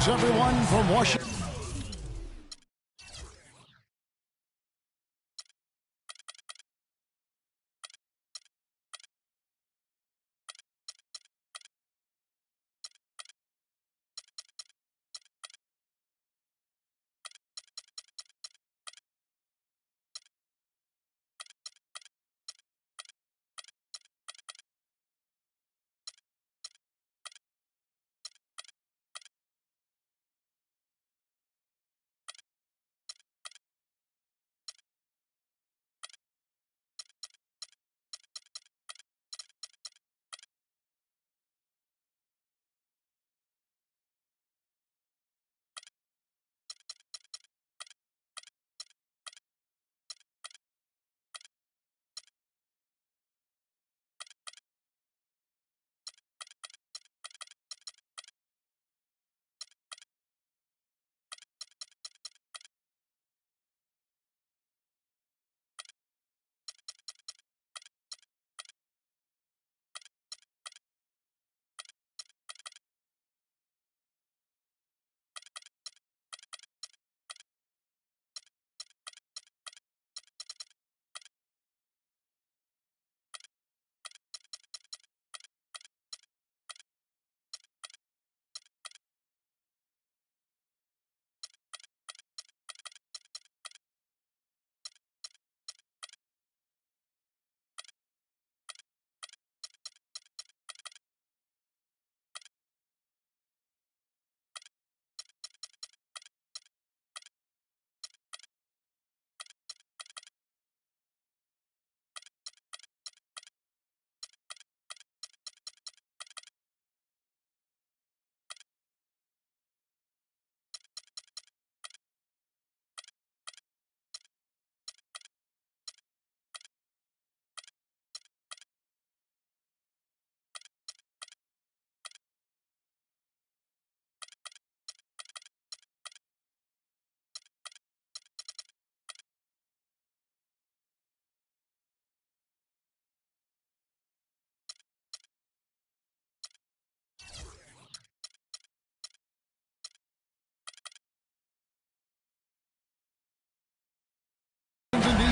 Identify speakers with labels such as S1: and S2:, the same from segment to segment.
S1: Greetings, everyone, from Washington.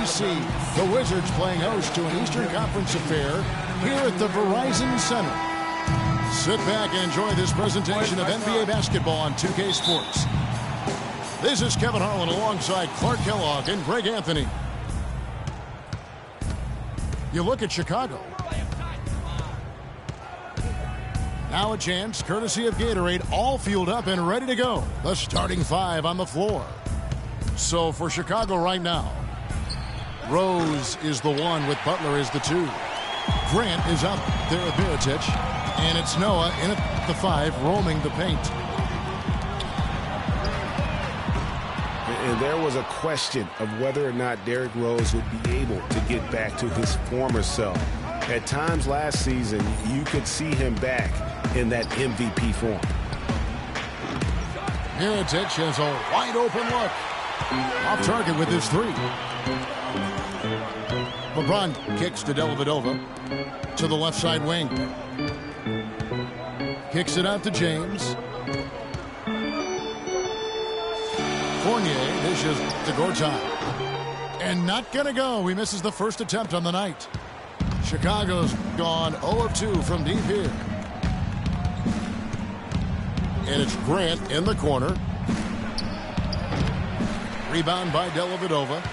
S1: DC, the Wizards playing host to an Eastern Conference affair here at the Verizon Center. Sit back and enjoy this presentation of NBA basketball on 2K Sports. This is Kevin Harlan alongside Clark Kellogg and Greg Anthony. You look at Chicago. Now a chance, courtesy of Gatorade, all fueled up and ready to go. The starting five on the floor. So for Chicago right now, Rose is the one with Butler as the two. Grant is up there with Mirotic. And it's Noah in at the five, roaming the paint.
S2: And there was a question of whether or not Derrick Rose would be able to get back to his former self. At times last season, you could see him back in that MVP form.
S1: Mirotic has a wide open look. Off target with his three. LeBron kicks to Dellavedova to the left side wing. Kicks it out to James. Fournier dishes to Gortat. And not going to go. He misses the first attempt on the night. Chicago's gone 0 of 2 from deep here. And it's Grant in the corner. Rebound by Dellavedova.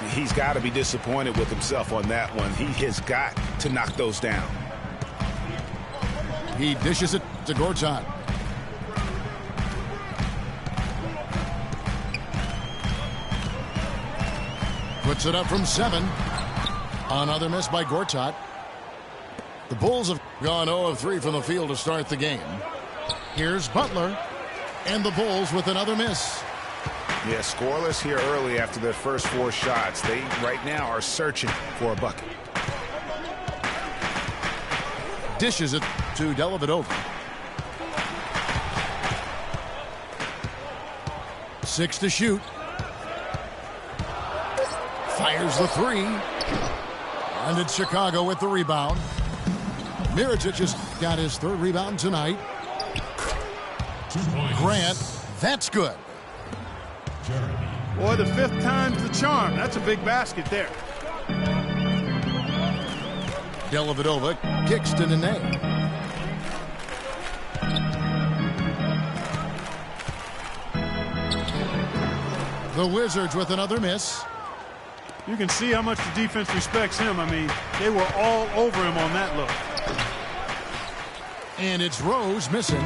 S2: He's got to be disappointed with himself on that one. He has got to knock those down.
S1: He dishes it to Gortat. Puts it up from 7. Another miss by Gortat. The Bulls have gone 0 of 3 from the field to start the game. Here's Butler. And the Bulls with another miss.
S2: Yeah, scoreless here early after their first 4 shots. They right now are searching for a bucket.
S1: Dishes it to Dellavedova. 6 to shoot. Fires the 3. And it's Chicago with the rebound. Mirotic has got his 3rd rebound tonight. Grant, that's good.
S3: Boy, the 5th time's the charm. That's a big basket there.
S1: Dellavedova kicks to Nene. The Wizards with another miss.
S3: You can see how much the defense respects him. I mean, they were all over him on that look.
S1: And it's Rose missing.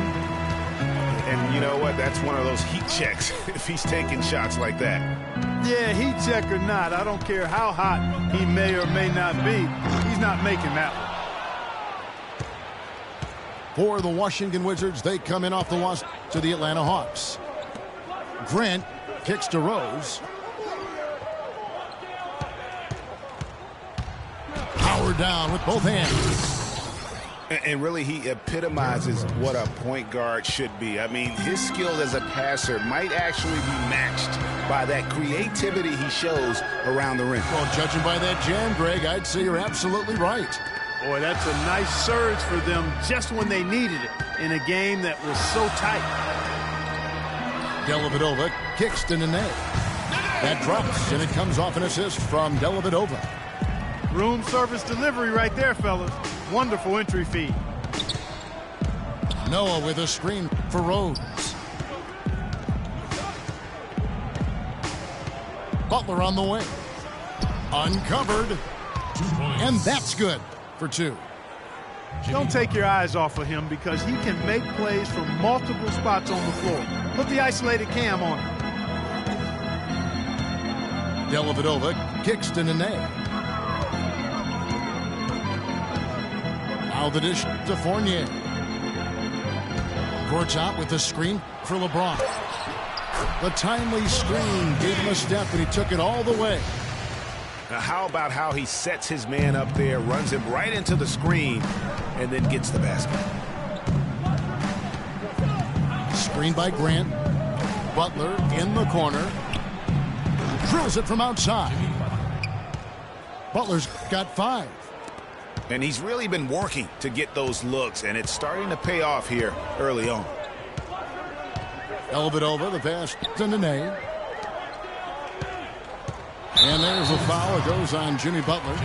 S2: And you know what? That's one of those heat checks if he's taking shots like that.
S3: Yeah, heat check or not, I don't care how hot he may or may not be. He's not making that one.
S1: For the Washington Wizards, they come in off the loss to the Atlanta Hawks. Grant kicks to Rose. Howard down with both hands.
S2: And really, he epitomizes what a point guard should be. I mean, his skill as a passer might actually be matched by that creativity he shows around the rim.
S1: Well, judging by that jam, Greg, I'd say you're absolutely right.
S3: Boy, that's a nice surge for them just when they needed it in a game that was so tight.
S1: Dellavedova kicks to Nene. That drops, and it comes off an assist from Dellavedova.
S3: Room service delivery right there, fellas. Wonderful entry feed.
S1: Noah with a screen for Rose. Butler on the wing. Uncovered. And that's good for 2.
S3: Don't take your eyes off of him because he can make plays from multiple spots on the floor. Put the isolated cam on him.
S1: Dellavedova kicks to Nene. Now the dish to Fournier. Gortat with the screen for LeBron. The timely screen gave him a step, and he took it all the way.
S2: Now, how about how he sets his man up there, runs him right into the screen, and then gets the basket.
S1: Screen by Grant. Butler in the corner. Drills it from outside. Butler's got 5.
S2: And he's really been working to get those looks, and it's starting to pay off here early on.
S1: Dellavedova, the pass to Nene. And there's a foul. It goes on Jimmy Butler.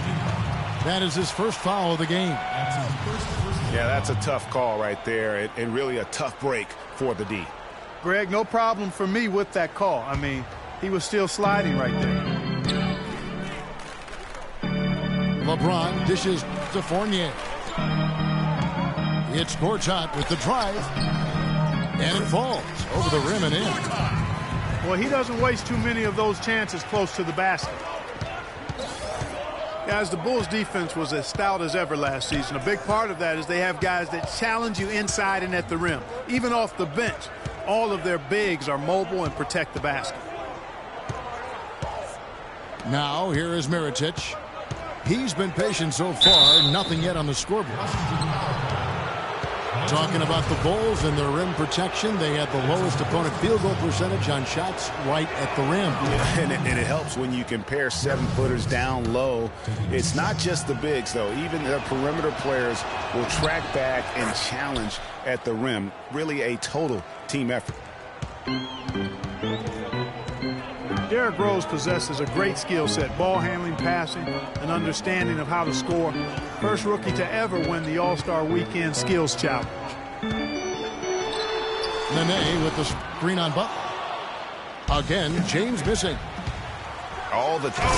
S1: That is his first foul of the game.
S2: Yeah, that's a tough call right there, and really a tough break for the D.
S3: Greg, no problem for me with that call. I mean, he was still sliding right there.
S1: LeBron dishes to Fournier. It's Gortat with the drive. And it falls over the rim and in.
S3: Well, he doesn't waste too many of those chances close to the basket. Guys, the Bulls defense was as stout as ever last season. A big part of that is they have guys that challenge you inside and at the rim. Even off the bench, all of their bigs are mobile and protect the basket.
S1: Now here is Mirotic. He's been patient so far, nothing yet on the scoreboard. Talking about the Bulls and their rim protection, they had the lowest opponent field goal percentage on shots right at the rim.
S2: Yeah, and it helps when you compare 7-footers down low. It's not just the bigs, though. Even the perimeter players will track back and challenge at the rim. Really a total team effort.
S3: Derrick Rose possesses a great skill set, ball handling, passing, an understanding of how to score. First rookie to ever win the All-Star Weekend Skills Challenge.
S1: Nene with the screen on Butler. Again, James missing.
S2: All the time.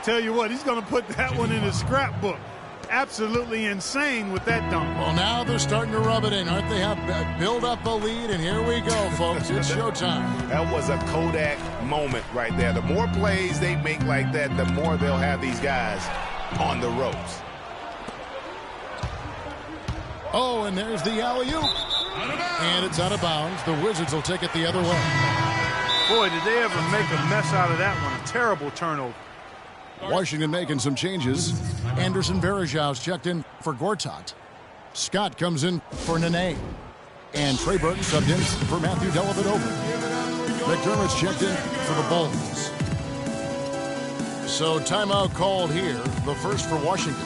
S3: Tell you what, he's going to put that one in his scrapbook. Absolutely insane with that dunk.
S1: Well, now they're starting to rub it in, aren't they? Have build up a lead, and here we go, folks. It's showtime.
S2: That was a Kodak moment right there. The more plays they make like that, the more they'll have these guys on the ropes.
S1: Oh, and there's the alley-oop. And it's out of bounds. The Wizards will take it the other way.
S3: Boy, did they ever make a mess out of that one. A terrible turnover.
S1: Washington making some changes. Anderson Varejau's checked in for Gortat. Scott comes in for Nene. And Trey Burton subbed in for Matthew Dellavedova. McDermott's checked in for the Bulls. So timeout called here, the first for Washington.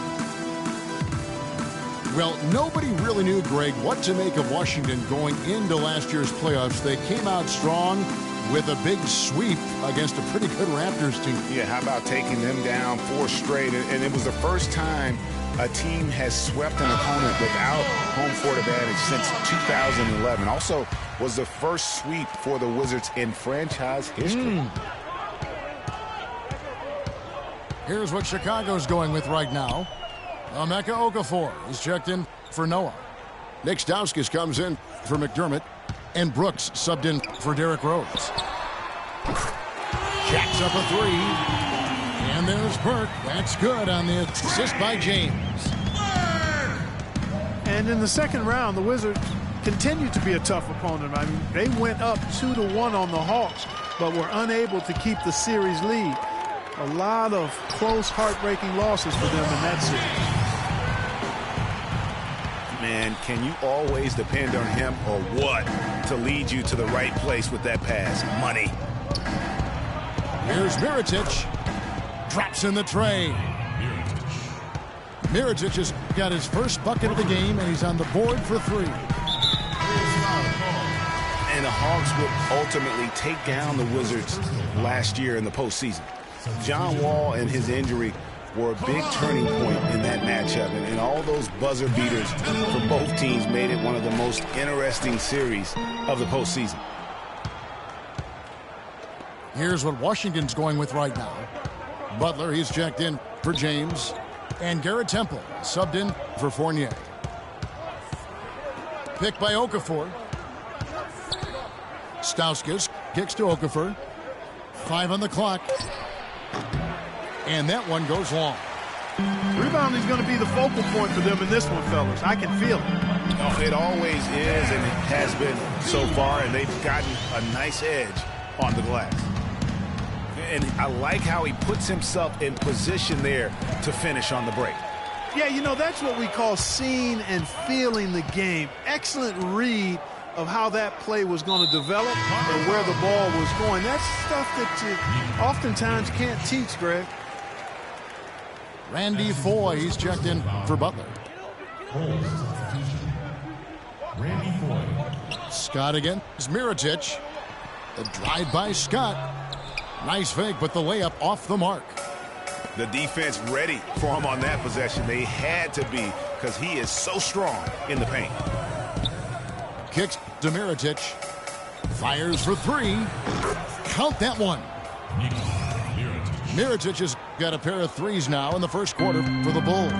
S1: Well, nobody really knew, Greg, what to make of Washington going into last year's playoffs. They came out strong with a big sweep against a pretty good Raptors team.
S2: Yeah, how about taking them down 4 straight? And it was the first time a team has swept an opponent without home court advantage since 2011. Also was the first sweep for the Wizards in franchise history.
S1: Here's what Chicago's going with right now. Emeka Okafor is checked in for Noah. Nick Stauskas comes in for McDermott. And Brooks subbed in for Derrick Rose. Jacks up a 3. And there's Burke. That's good on the assist by James.
S3: And in the second round, the Wizards continued to be a tough opponent. I mean, they went up 2-1 on the Hawks, but were unable to keep the series lead. A lot of close, heartbreaking losses for them in that series.
S2: Man, can you always depend on him or what to lead you to the right place with that pass? Money.
S1: Here's Mirotic. Drops in the tray. Mirotic has got his first bucket of the game, and he's on the board for 3.
S2: And the Hawks would ultimately take down the Wizards last year in the postseason. John Wall and his injury were a big turning point in that matchup, and all those buzzer beaters for both teams made it one of the most interesting series of the postseason.
S1: Here's what Washington's going with right now. Butler, he's checked in for James, and Garrett Temple subbed in for Fournier. Pick by Okafor. Stauskas kicks to Okafor. 5 on the clock. And that one goes long.
S3: Rebounding is going to be the focal point for them in this one, fellas. I can feel it.
S2: Oh, it always is, and it has been so far, and they've gotten a nice edge on the glass. And I like how he puts himself in position there to finish on the break.
S3: Yeah, you know, that's what we call seeing and feeling the game. Excellent read of how that play was going to develop and where the ball was going. That's stuff that you oftentimes can't teach, Greg.
S1: Randy Foye, he's checked in for Butler.
S4: Randy Foye.
S1: Scott again. It's Mirotic. The drive by Scott. Nice fake, but the layup off the mark.
S2: The defense ready for him on that possession. They had to be, because he is so strong in the paint.
S1: Kicks to Mirotic. Fires for 3. Count that one. Mirotic has got a pair of 3s now in the first quarter for the Bulls.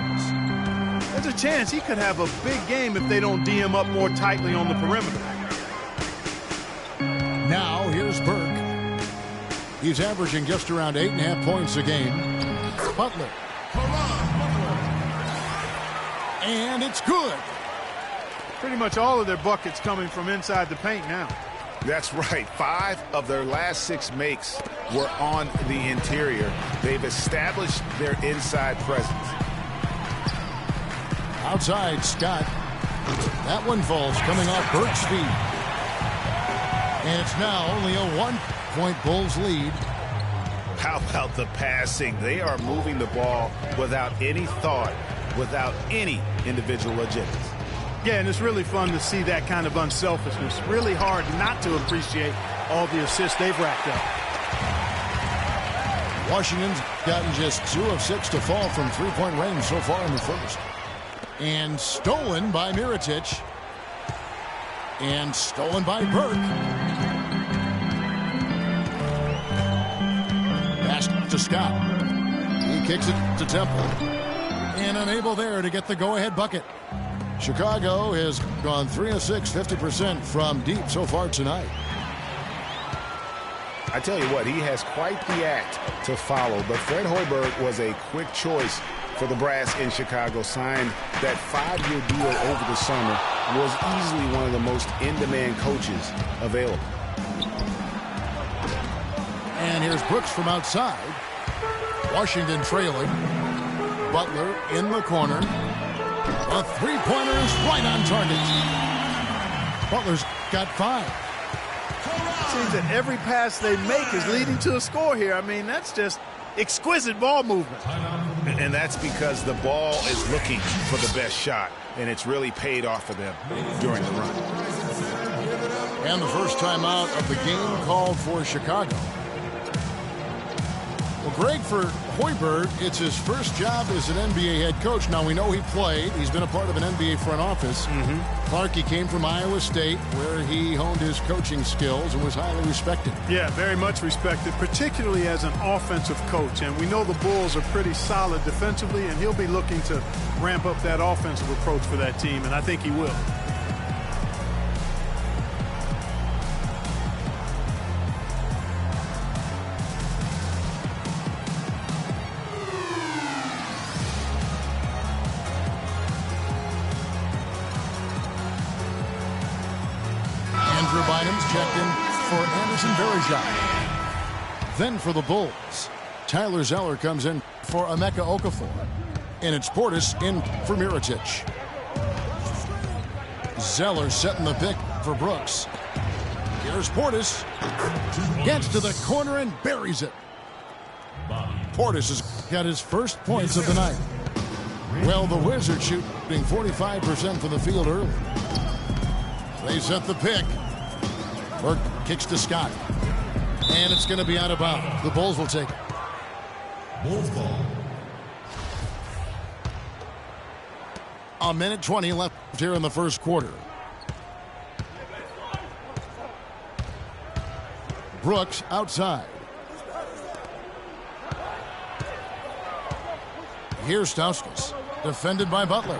S3: There's a chance he could have a big game if they don't D him up more tightly on the perimeter.
S1: Now here's Burke. He's averaging just around 8.5 points a game. Butler. And it's good.
S3: Pretty much all of their buckets coming from inside the paint now.
S2: That's right. 5 of their last 6 makes were on the interior. They've established their inside presence.
S1: Outside, Scott. That one falls coming off Burke's feet. And it's now only a 1-point Bulls lead.
S2: How about the passing? They are moving the ball without any thought, without any individual agendas.
S3: Yeah, and it's really fun to see that kind of unselfishness. Really hard not to appreciate all the assists they've racked up.
S1: Washington's gotten just 2 of 6 to fall from 3-point range so far in the first. And stolen by Mirotic. And stolen by Burke. Pass to Scott. He kicks it to Temple. And unable there to get the go-ahead bucket. Chicago has gone 3 of 6, 50% from deep so far tonight.
S2: I tell you what, he has quite the act to follow, but Fred Hoiberg was a quick choice for the brass in Chicago. Signed that 5-year deal over the summer, was easily one of the most in-demand coaches available.
S1: And here's Brooks from outside. Washington trailing. Butler in the corner. A 3-pointer is right on target. Butler's got 5.
S3: It seems that every pass they make is leading to a score here. I mean, that's just exquisite ball movement.
S2: And that's because the ball is looking for the best shot, and it's really paid off for them during the run.
S1: And the first time out of the game called for Chicago. Well, Greg, for Hoiberg, it's his first job as an NBA head coach. Now, we know he played. He's been a part of an NBA front office. Clark, he came from Iowa State, where he honed his coaching skills and was highly respected.
S3: Yeah, very much respected, particularly as an offensive coach. And we know the Bulls are pretty solid defensively, and he'll be looking to ramp up that offensive approach for that team, and I think he will.
S1: Checked in for Anderson Varejao. Then for the Bulls, Tyler Zeller comes in for Emeka Okafor. And it's Portis in for Mirotic. Zeller setting the pick for Brooks. Here's Portis. Gets to the corner and buries it. Portis has got his first points of the night. Well, the Wizards shooting 45% from the field early. They set the pick. Burke kicks to Scott. And it's going to be out of bounds. The Bulls will take it.
S4: Bulls ball.
S1: A minute 20 left here in the first quarter. Brooks outside. Here's Stauskas. Defended by Butler.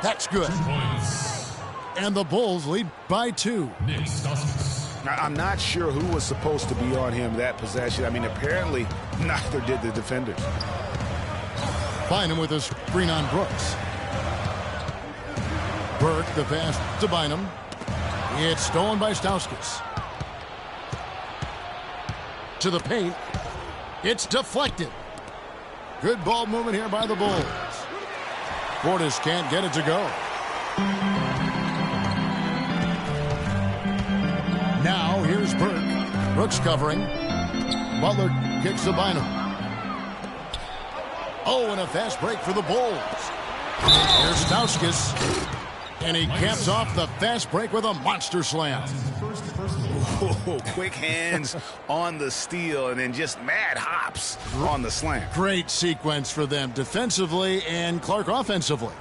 S1: That's good.
S4: 2 points.
S1: And the Bulls lead by 2.
S4: Nick Stauskas.
S2: I'm not sure who was supposed to be on him that possession. I mean, apparently neither did the defenders.
S1: Bynum with a screen on Brooks. Burke, the pass to Bynum. It's stolen by Stauskas. To the paint. It's deflected. Good ball movement here by the Bulls. Portis can't get it to go. Now here's Burke. Brooks covering. Butler kicks to Bynum. Oh, and a fast break for the Bulls. Here's Stauskas. And he caps off the fast break with a monster slam.
S2: Oh, quick hands on the steal and then just mad hops on the slam.
S1: Great sequence for them defensively and Clark offensively.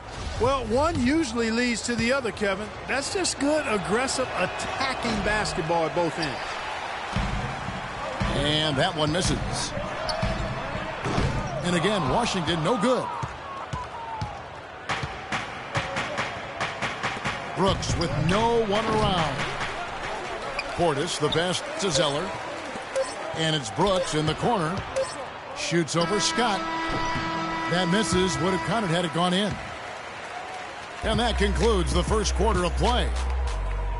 S3: Well, one usually leads to the other, Kevin. That's just good, aggressive, attacking basketball at both ends.
S1: And that one misses. And again, Washington no good. Brooks with no one around. Portis, the pass to Zeller. And it's Brooks in the corner. Shoots over Scott. That misses. Would have counted had it gone in. And that concludes the first quarter of play.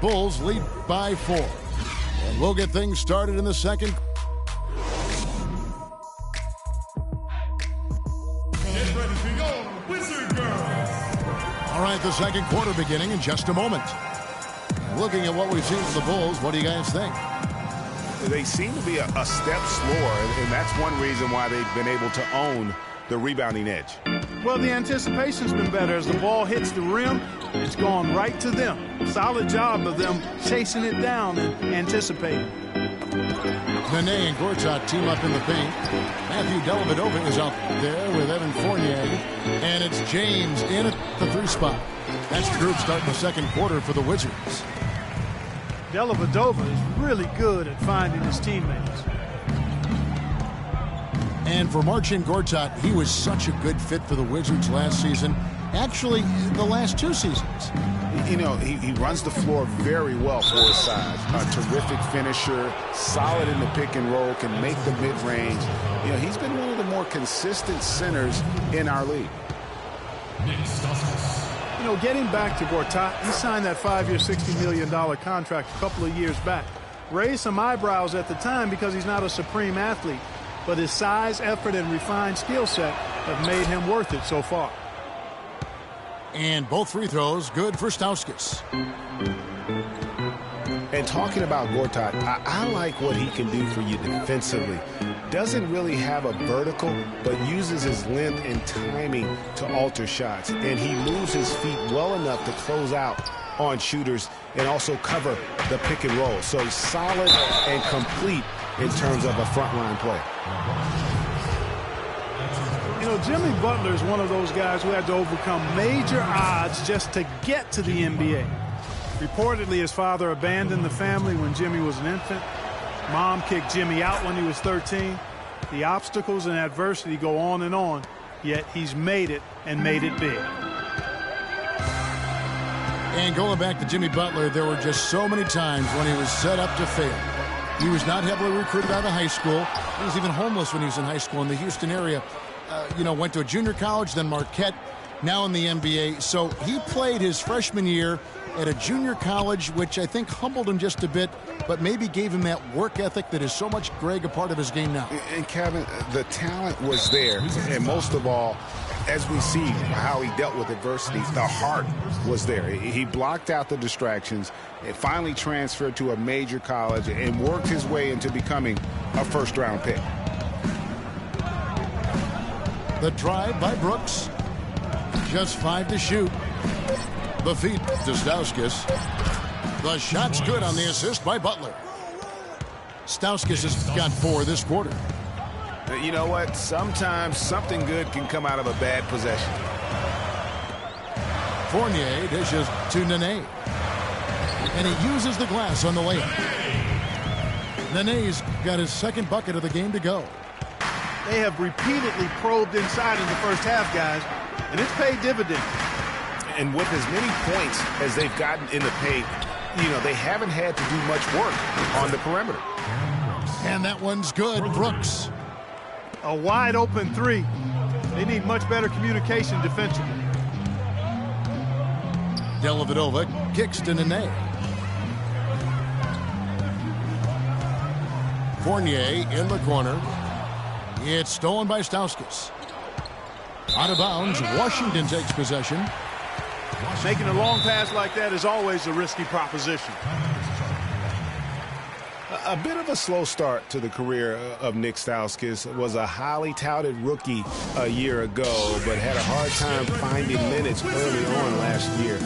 S1: Bulls lead by 4. And we'll get things started in the second.
S4: Get ready to go, Wizard Girls.
S1: All right, the second quarter beginning in just a moment. Looking at what we've seen from the Bulls, what do you guys think?
S2: They seem to be a step slower, and that's one reason why they've been able to own the rebounding edge.
S3: Well, the anticipation's been better. As the ball hits the rim, it's gone right to them. Solid job of them chasing it down and anticipating.
S1: Nene and Gortat team up in the paint. Matthew Dellavedova is out there with Evan Fournier. And it's James in at the 3 spot. That's the group starting the second quarter for the Wizards.
S3: Dellavedova is really good at finding his teammates.
S1: And for Marcin Gortat, he was such a good fit for the Wizards last season. Actually, the last 2 seasons.
S2: You know, he runs the floor very well for his size. A terrific finisher, solid in the pick and roll, can make the mid-range. You know, he's been one of the more consistent centers in our league.
S4: Nick Stauskas.
S3: You know, getting back to Gortat, he signed that 5-year, $60 million contract a couple of years back. Raised some eyebrows at the time because he's not a supreme athlete. But his size, effort, and refined skill set have made him worth it so far.
S1: And both free throws good for Stauskas.
S2: And talking about Gortat, I like what he can do for you defensively. Doesn't really have a vertical, but uses his length and timing to alter shots. And he moves his feet well enough to close out on shooters and also cover the pick and roll. So solid and complete in terms of a frontline player.
S3: You know, Jimmy Butler is one of those guys who had to overcome major odds just to get to the NBA. Reportedly, his father abandoned the family when Jimmy was an infant. Mom kicked Jimmy out when he was 13. The obstacles and adversity go on, yet he's made it and made it big.
S1: And going back to Jimmy Butler, there were just so many times when he was set up to fail. He was not heavily recruited out of high school. He was even homeless when he was in high school in the Houston area. Went to a junior college, then Marquette, now in the NBA. So he played his freshman year at a junior college, which I think humbled him just a bit, but maybe gave him that work ethic that is so much, Greg, a part of his game now.
S2: And Kevin, the talent was there, and most of all, as we see how he dealt with adversity, the heart was there. He blocked out the distractions and finally transferred to a major college and worked his way into becoming a first-round pick.
S1: The drive by Brooks. Just 5 to shoot. The feed to Stauskas. The shot's good on the assist by Butler. Stauskas has got 4 this quarter.
S2: You know what? Sometimes something good can come out of a bad possession.
S1: Fournier dishes to Nene. And he uses the glass on the layup. Nene's got his second bucket of the game to go.
S3: They have repeatedly probed inside in the first half, guys, and it's paid dividends.
S2: And with as many points as they've gotten in the paint, they haven't had to do much work on the perimeter.
S1: And that one's good. Brooks.
S3: A wide open 3. They need much better communication defensively.
S1: Dellavedova kicks to Nene. Fournier in the corner. It's stolen by Stauskas. Out of bounds, Washington takes possession.
S3: Making a long pass like that is always a risky proposition.
S2: A bit of a slow start to the career of Nick Stauskas. Was a highly touted rookie a year ago, but had a hard time finding minutes early on last year.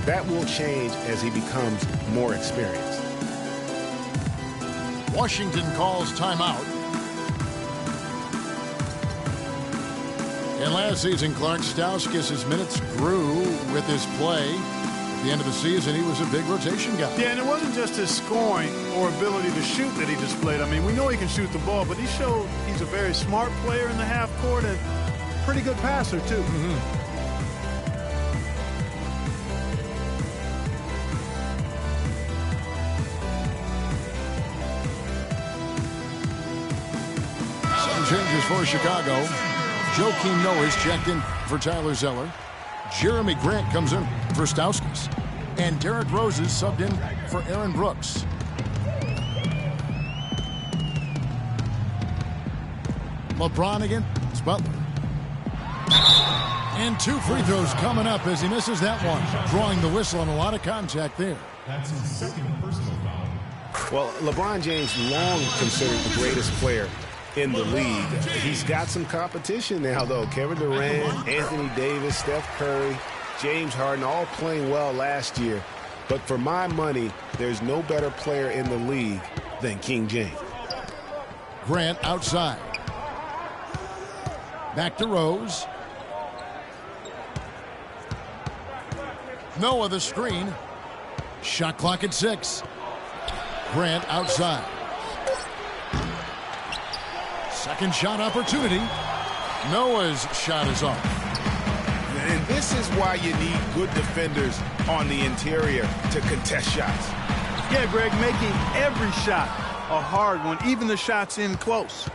S2: That will change as he becomes more experienced.
S1: Washington calls timeout. And last season, Clark, Stauskas' minutes grew with his play. At the end of the season, he was a big rotation guy.
S3: Yeah, and it wasn't just his scoring or ability to shoot that he displayed. I mean, we know he can shoot the ball, but he showed he's a very smart player in the half court and pretty good passer, too.
S1: Some changes for Chicago. Joakim Noah's checked in for Tyler Zeller. Jeremy Grant comes in for Stauskas. And Derrick Rose is subbed in for Aaron Brooks. LeBron against Butler. And 2 free throws coming up as he misses that one. Drawing the whistle and a lot of contact there.
S4: That's his second personal foul.
S2: Well, LeBron James long considered the greatest player in the league. He's got some competition now, though. Kevin Durant, Anthony Davis, Steph Curry, James Harden, all playing well last year. But for my money, there's no better player in the league than King James.
S1: Grant outside. Back to Rose. Noah the screen. Shot clock at 6. Grant outside. Second shot opportunity. Noah's shot is off.
S2: And this is why you need good defenders on the interior to contest shots.
S3: Yeah, Greg, making every shot a hard one, even the shots in close.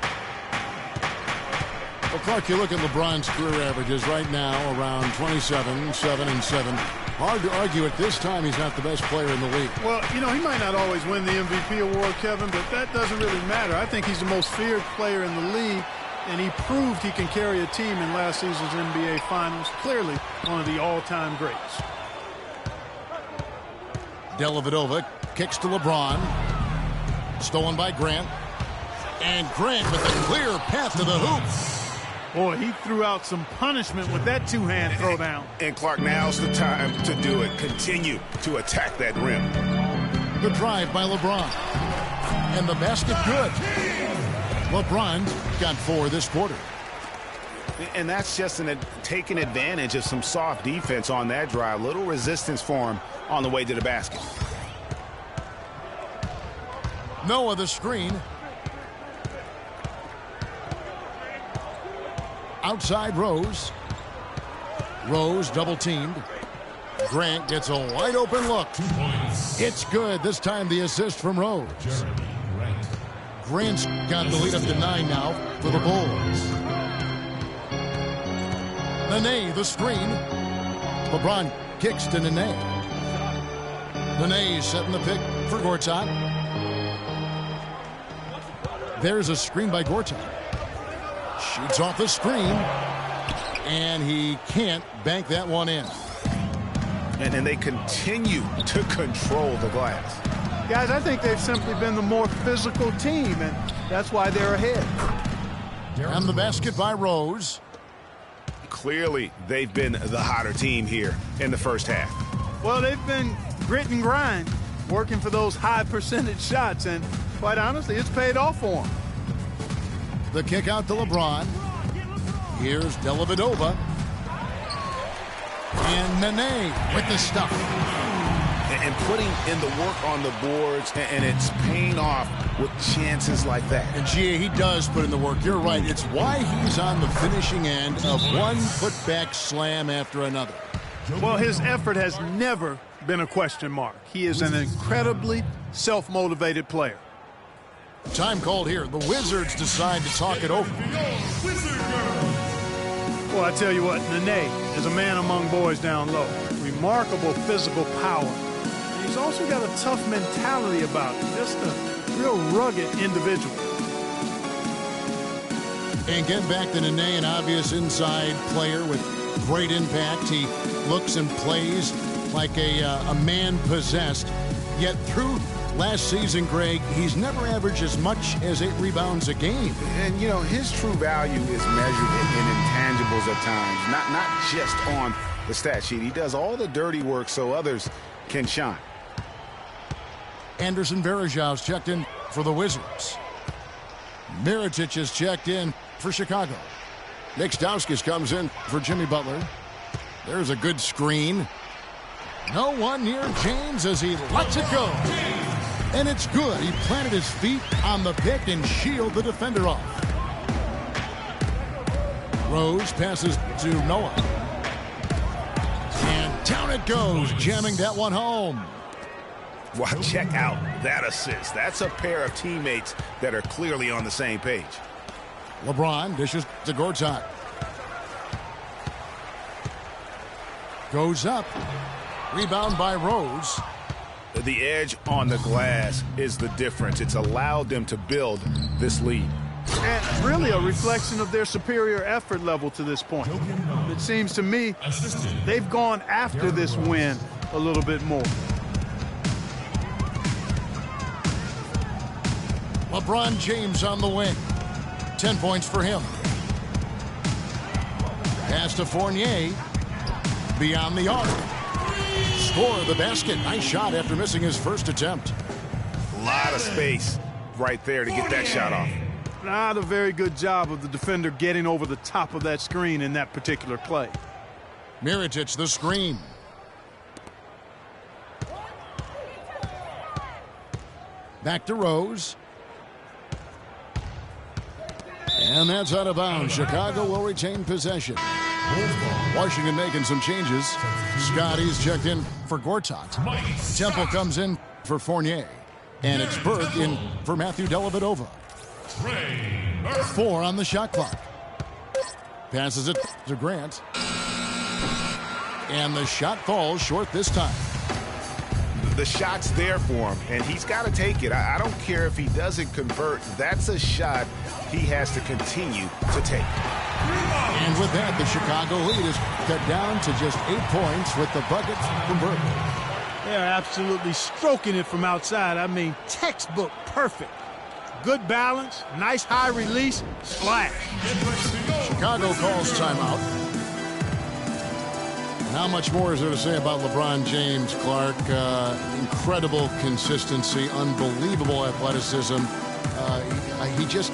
S1: Well, Clark, you look at LeBron's career averages right now around 27, 7, and 7. Hard to argue at this time he's not the best player in the league.
S3: Well, he might not always win the MVP award, Kevin, but that doesn't really matter. I think he's the most feared player in the league, and he proved he can carry a team in last season's NBA Finals. Clearly one of the all-time greats.
S1: Dellavedova Kicks to LeBron. Stolen by Grant. And Grant with a clear path to the hoop.
S3: Boy, he threw out some punishment with that two-hand throwdown.
S2: And Clark, now's the time to do it. Continue to attack that rim.
S1: The drive by LeBron. And the basket good. LeBron got 4 this quarter.
S2: And that's just taking advantage of some soft defense on that drive. Little resistance for him on the way to the basket.
S1: Noah the screen. Outside Rose. Rose double teamed. Grant gets a wide open look. It's good. This time the assist from Rose. Grant's got the lead up to 9 now for the Bulls. Nene the screen. LeBron kicks to Nene. Nene setting the pick for Gortat. There's a screen by Gortat. Shoots off the screen. And he can't bank that one in.
S2: And then they continue to control the glass.
S3: Guys, I think they've simply been the more physical team, and that's why they're ahead.
S1: And the basket by Rose.
S2: Clearly, they've been the hotter team here in the first half.
S3: Well, they've been grit and grind, working for those high percentage shots, and quite honestly, it's paid off for them.
S1: The kick out to LeBron. Here's Dellavedova. And Nene with the stuff.
S2: And putting in the work on the boards, and it's paying off with chances like that.
S1: And G.A., he does put in the work. You're right. It's why he's on the finishing end of one putback slam after another.
S3: Well, his effort has never been a question mark. He is an incredibly self-motivated player.
S1: Time called here. The Wizards decide to talk it over.
S3: Well, I tell you what, Nene is a man among boys down low. Remarkable physical power. He's also got a tough mentality about him. Just a real rugged individual.
S1: And getting back to Nene, an obvious inside player with great impact. He looks and plays like a man possessed. Yet through last season, Greg, he's never averaged as much as 8 rebounds a game.
S2: And, you know, his true value is measured in intangibles at times, not just on the stat sheet. He does all the dirty work so others can shine.
S1: Anderson Varejau's checked in for the Wizards. Mirotic is checked in for Chicago. Nick Stauskas comes in for Jimmy Butler. There's a good screen. No one near James as he lets it go. And it's good. He planted his feet on the pick and shielded the defender off. Rose passes to Noah. And down it goes, jamming that one home.
S2: Wow, check out that assist. That's a pair of teammates that are clearly on the same page.
S1: LeBron dishes to Gortat. Goes up. Rebound by Rose.
S2: The edge on the glass is the difference. It's allowed them to build this lead.
S3: And really a reflection of their superior effort level to this point. It seems to me they've gone after this win a little bit more.
S1: LeBron James on the wing. 10 points for him. Pass to Fournier. Beyond the arc. Score the basket. Nice shot after missing his first attempt.
S2: A lot of space right there to get that shot off.
S3: Not a very good job of the defender getting over the top of that screen in that particular play.
S1: Mirotic the screen. Back to Rose. And that's out of bounds. Chicago will retain possession. Washington making some changes. Scotty's checked in for Gortat. Temple comes in for Fournier. And it's Burke in for Matthew Dellavedova. 4 on the shot clock. Passes it to Grant. And the shot falls short this time.
S2: The shot's there for him, and he's got to take it. I don't care if he doesn't convert. That's a shot he has to continue to take.
S1: And with that, the Chicago lead is cut down to just 8 points with the bucket from Burke.
S3: They're absolutely stroking it from outside. I mean, textbook perfect. Good balance, nice high release, splash.
S1: Chicago calls timeout. And how much more is there to say about LeBron James, Clark? Incredible consistency, unbelievable athleticism. He just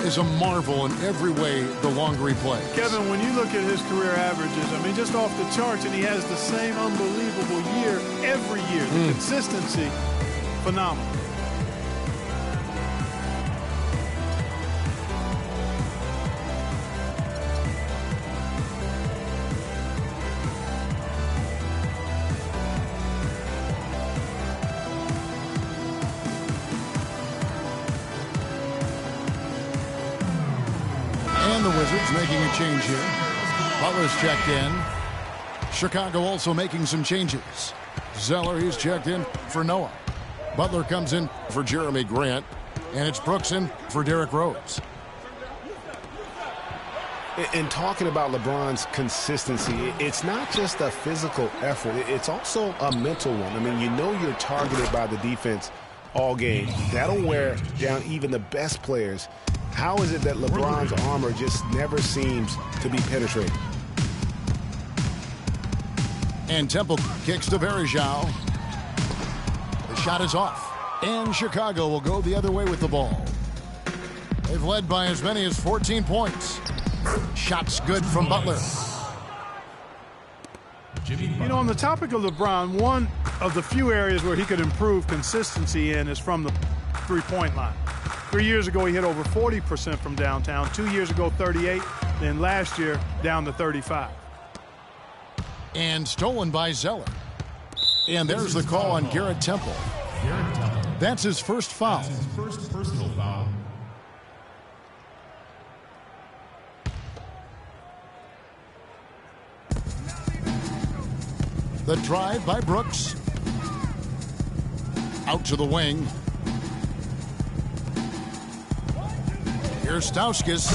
S1: is a marvel in every way the longer he plays.
S3: Kevin, when you look at his career averages, I mean, just off the charts, and he has the same unbelievable year every year. The consistency, phenomenal.
S1: And the Wizards making a change here. Butler's checked in. Chicago also making some changes. Zeller, he's checked in for Noah. Butler comes in for Jeremy Grant. And it's Brooks in for Derrick Rose.
S2: And talking about LeBron's consistency, it's not just a physical effort. It's also a mental one. I mean, you know you're targeted by the defense all game. That'll wear down even the best players. How is it that LeBron's armor just never seems to be penetrated?
S1: And Temple kicks to Varejao. The shot is off. And Chicago will go the other way with the ball. They've led by as many as 14 points. Shots good from Butler.
S3: You know, on the topic of LeBron, one of the few areas where he could improve consistency in is from the three-point line. 3 years ago, he hit over 40% from downtown. 2 years ago, 38. Then last year, down to 35.
S1: And stolen by Zeller. And there's the call on Garrett Temple. That's his first foul.
S4: That's his first personal foul.
S1: The drive by Brooks. Out to the wing. Here's Stauskas.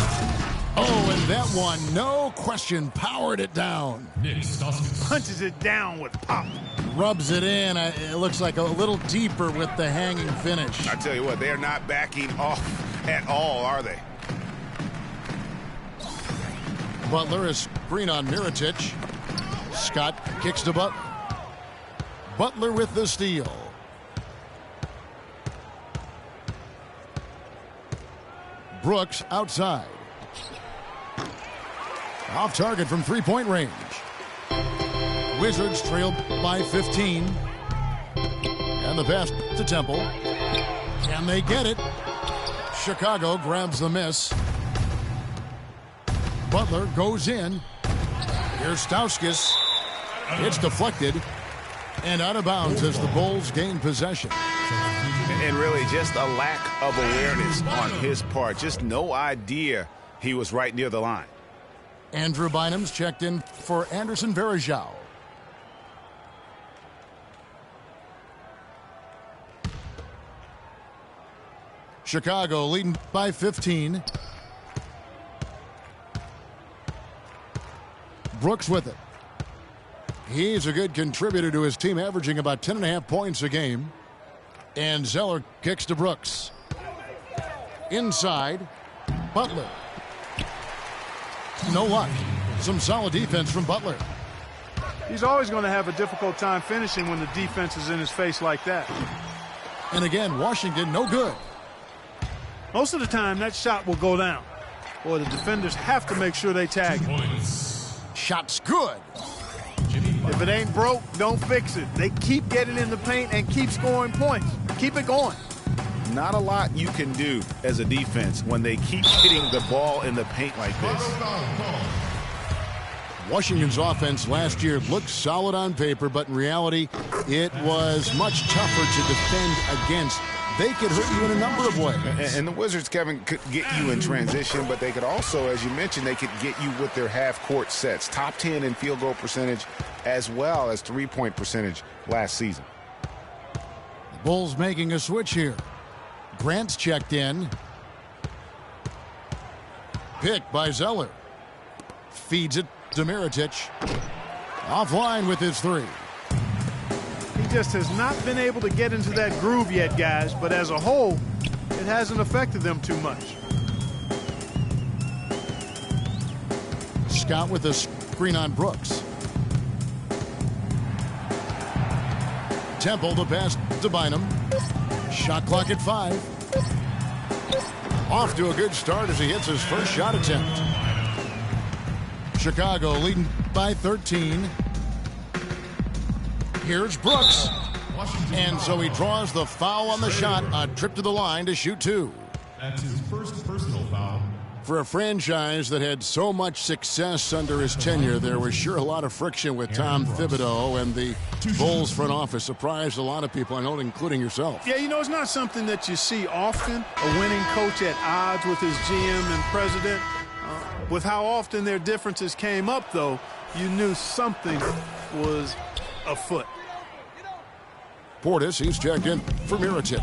S1: Oh, and that one, no question, powered it down.
S4: Nick Stauskas
S3: punches it down with pop.
S1: Rubs it in. It looks like a little deeper with the hanging finish.
S2: I tell you what, they're not backing off at all, are they?
S1: Butler is screen on Mirotic. Scott kicks to Butler. Butler with the steal. Brooks outside. Off target from three-point range. Wizards trailed by 15. And the pass to Temple. Can they get it? Chicago grabs the miss. Butler goes in. Here's Stauskas. It's deflected. And out of bounds as the Bulls gain possession.
S2: And really just a lack of awareness on his part. Just no idea he was right near the line.
S1: Andrew Bynum's checked in for Anderson Varejao. Chicago leading by 15. Brooks with it. He's a good contributor to his team, averaging about 10.5 points a game. And Zeller kicks to Brooks. Inside, Butler. No luck. Some solid defense from Butler.
S3: He's always going to have a difficult time finishing when the defense is in his face like that.
S1: And again, Washington, no good.
S3: Most of the time, that shot will go down. Boy, the defenders have to make sure they tag him.
S1: Shot's good.
S3: If it ain't broke, don't fix it. They keep getting in the paint and keep scoring points. Keep it going.
S2: Not a lot you can do as a defense when they keep hitting the ball in the paint like this.
S1: Washington's offense last year looked solid on paper, but in reality, it was much tougher to defend against. They could hurt you in a number of ways.
S2: And the Wizards, Kevin, could get you in transition, but they could also, as you mentioned, they could get you with their half-court sets. Top 10 in field goal percentage as well as three-point percentage last season.
S1: The Bulls making a switch here. Grant's checked in. Pick by Zeller. Feeds it to Mirotic. Offline with his three.
S3: He just has not been able to get into that groove yet, guys, but as a whole, it hasn't affected them too much.
S1: Scott with a screen on Brooks. Temple, the pass to Bynum. Shot clock at 5. Off to a good start as he hits his first shot attempt. Chicago leading by 13. Here's Brooks. And so he draws the foul on the shot. A trip to the line to shoot 2.
S4: That's his first personal foul.
S1: For a franchise that had so much success under his tenure, there was sure a lot of friction with Tom Thibodeau, and the Bulls front office surprised a lot of people, I know, including yourself.
S3: Yeah, you know, it's not something that you see often, a winning coach at odds with his GM and president. With how often their differences came up, though, you knew something was afoot.
S1: Portis, he's checked in for Mirotic.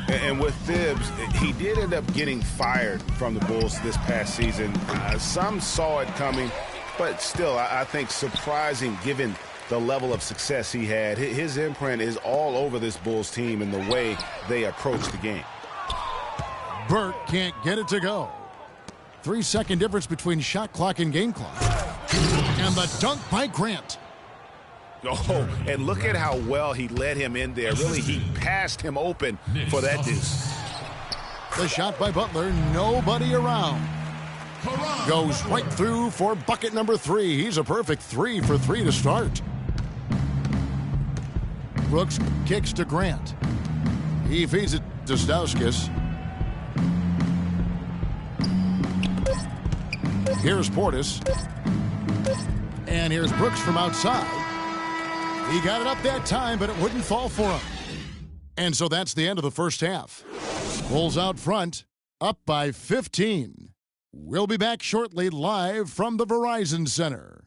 S2: And with Thibs, he did end up getting fired from the Bulls this past season. Some saw it coming, but still, I think surprising given the level of success he had. His imprint is all over this Bulls team and the way they approach the game.
S1: Burt can't get it to go. 3-second difference between shot clock and game clock. And the dunk by Grant.
S2: Oh, and look at how well he led him in there. Really, he passed him open for that deuce.
S1: The shot by Butler, nobody around. Goes right through for bucket number 3. He's a perfect 3 for 3 to start. Brooks kicks to Grant. He feeds it to Stauskas. Here's Portis. And here's Brooks from outside. He got it up that time, but it wouldn't fall for him. And so that's the end of the first half. Bulls out front, up by 15. We'll be back shortly live from the Verizon Center.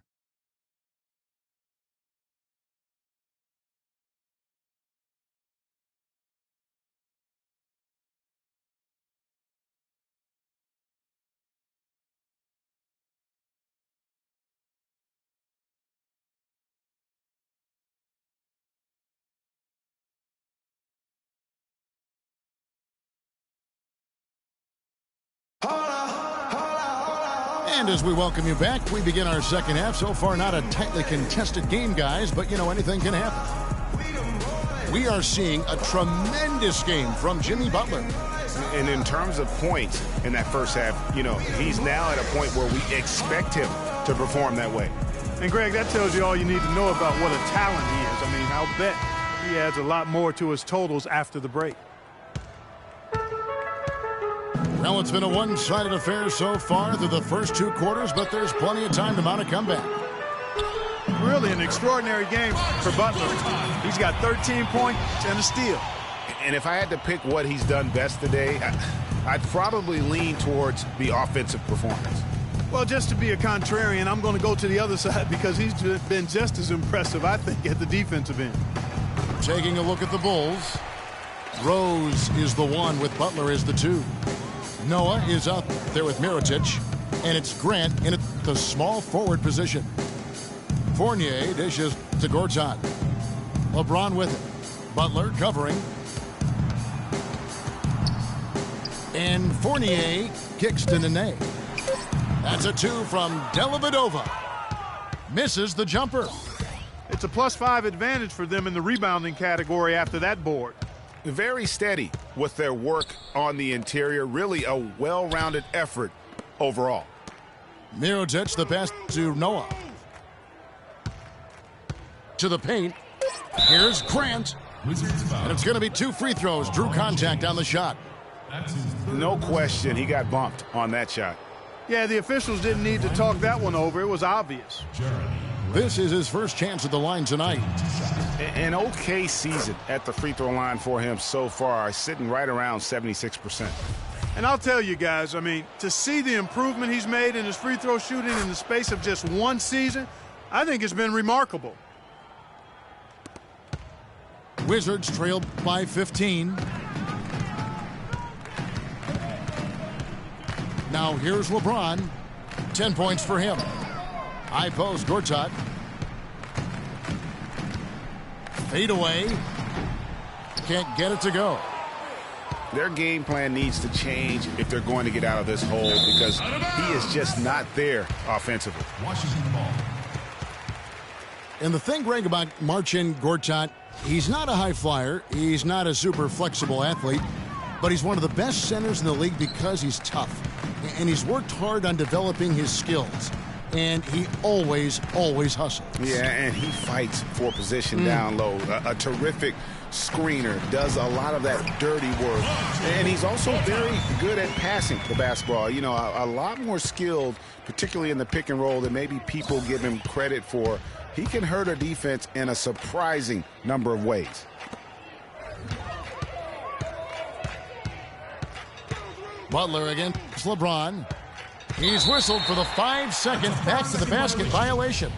S1: And as we welcome you back, we begin our second half. So far, not a tightly contested game, guys, but, you know, anything can happen. We are seeing a tremendous game from Jimmy Butler.
S2: And in terms of points in that first half, you know, he's now at a point where we expect him to perform that way.
S3: And, Greg, that tells you all you need to know about what a talent he is. I mean, I'll bet he adds a lot more to his totals after the break.
S1: Well, it's been a one-sided affair so far through the first 2 quarters, but there's plenty of time to mount a comeback.
S3: Really an extraordinary game for Butler. He's got 13 points and a steal.
S2: And if I had to pick what he's done best today, I'd probably lean towards the offensive performance.
S3: Well, just to be a contrarian, I'm going to go to the other side because he's been just as impressive, I think, at the defensive end.
S1: Taking a look at the Bulls, Rose is the 1 with Butler as the 2. Noah is out there with Mirotic, and it's Grant in the small forward position. Fournier dishes to Gortat. LeBron with it. Butler covering. And Fournier kicks to Nene. That's a 2 from Dellavedova. Misses the jumper.
S3: It's a +5 advantage for them in the rebounding category after that board.
S2: Very steady with their work on the interior. Really a well-rounded effort overall.
S1: Mirotic, the pass to Noah. To the paint. Here's Grant. And it's going to be 2 free throws. Drew contact on the shot.
S2: No question, he got bumped on that shot.
S3: Yeah, the officials didn't need to talk that one over. It was obvious.
S1: This is his first chance at the line tonight.
S2: An okay season at the free throw line for him so far, sitting right around 76%.
S3: And I'll tell you guys, I mean, to see the improvement he's made in his free throw shooting in the space of just 1 season, I think it's been remarkable.
S1: Wizards trail by 15. Now here's LeBron. 10 points for him. High post, Gortat. Fade away. Can't get it to go.
S2: Their game plan needs to change if they're going to get out of this hole because he is just not there offensively.
S4: Washington ball.
S1: And the thing, Greg, about Marcin Gortat, he's not a high flyer. He's not a super flexible athlete. But he's one of the best centers in the league because he's tough. And he's worked hard on developing his skills. And he always hustles.
S2: Yeah, and he fights for position down low. A terrific screener, does a lot of that dirty work. And he's also very good at passing the basketball. You know, a lot more skilled, particularly in the pick and roll, than maybe people give him credit for. He can hurt a defense in a surprising number of ways.
S1: Butler against LeBron. He's whistled for the 5-second back to the basket violation.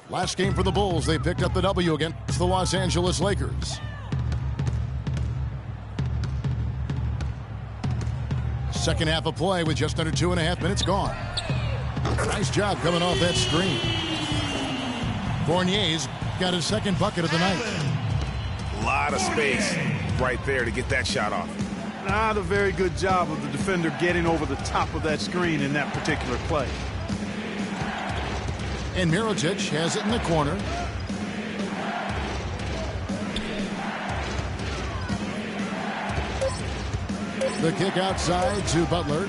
S1: Last game for the Bulls, they picked up the W against the Los Angeles Lakers. Second half of play with just under 2.5 minutes gone. Nice job coming off that screen. Fournier's got his second bucket of the night.
S2: A lot of space right there to get that shot off.
S3: Not a very good job of the defender getting over the top of that screen in that particular play.
S1: And Mirotic has it in the corner. The kick outside to Butler.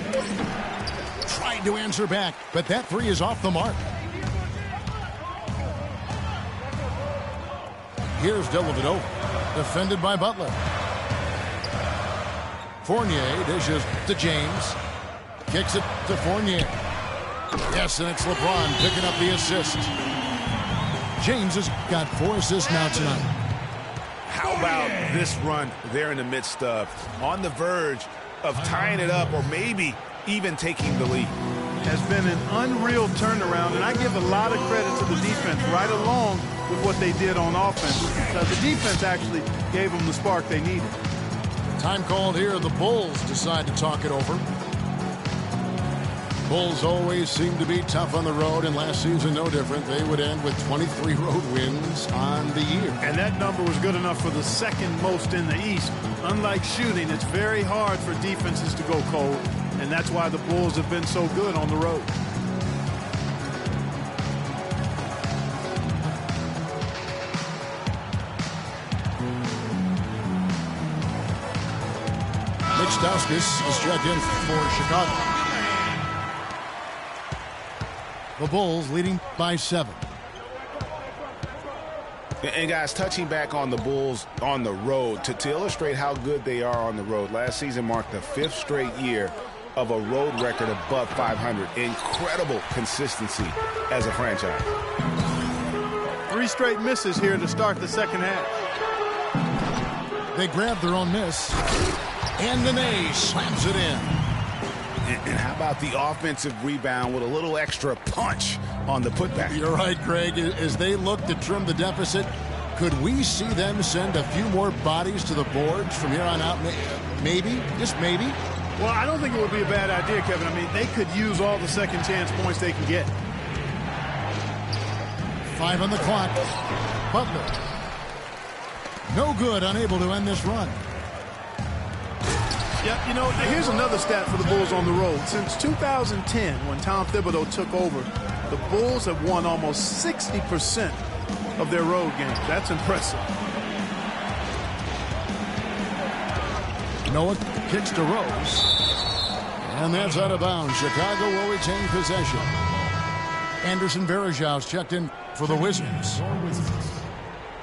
S1: Tried to answer back, but that three is off the mark. Here's Dellavedova, defended by Butler. Fournier dishes to James. Kicks it to Fournier. Yes, and it's LeBron picking up the assist. James has got 4 assists now tonight.
S2: How about this run there in the midst of, on the verge of tying it up or maybe even taking the lead?
S3: Has been an unreal turnaround, and I give a lot of credit to the defense right along with what they did on offense. The defense actually gave them the spark they needed.
S1: Time called here. The Bulls decide to talk it over. Bulls always seem to be tough on the road, and last season no different. They would end with 23 road wins on the year.
S3: And that number was good enough for the second most in the East. Unlike shooting, it's very hard for defenses to go cold, and that's why the Bulls have been so good on the road.
S1: Mitch Stauskas is checked in for Chicago. The Bulls leading by 7.
S2: And guys, touching back on the Bulls on the road, to illustrate how good they are on the road, last season marked the 5th straight year of a road record above 500. Incredible consistency as a franchise.
S3: 3 straight misses here to start the second half.
S1: They grab their own miss. And Nene slams it in.
S2: And how about the offensive rebound with a little extra punch on the putback?
S1: You're right, Greg. As they look to trim the deficit, could we see them send a few more bodies to the boards from here on out? Maybe, just maybe.
S3: Well, I don't think it would be a bad idea, Kevin. I mean, they could use all the second chance points they can get.
S1: 5 on the clock. Butler. No good, unable to end this run.
S3: Yeah, you know, here's another stat for the Bulls on the road. Since 2010, when Tom Thibodeau took over, the Bulls have won almost 60% of their road games. That's impressive.
S1: Noah kicks to Rose. And that's out of bounds. Chicago will retain possession. Anderson Varejão's checked in for the Wizards.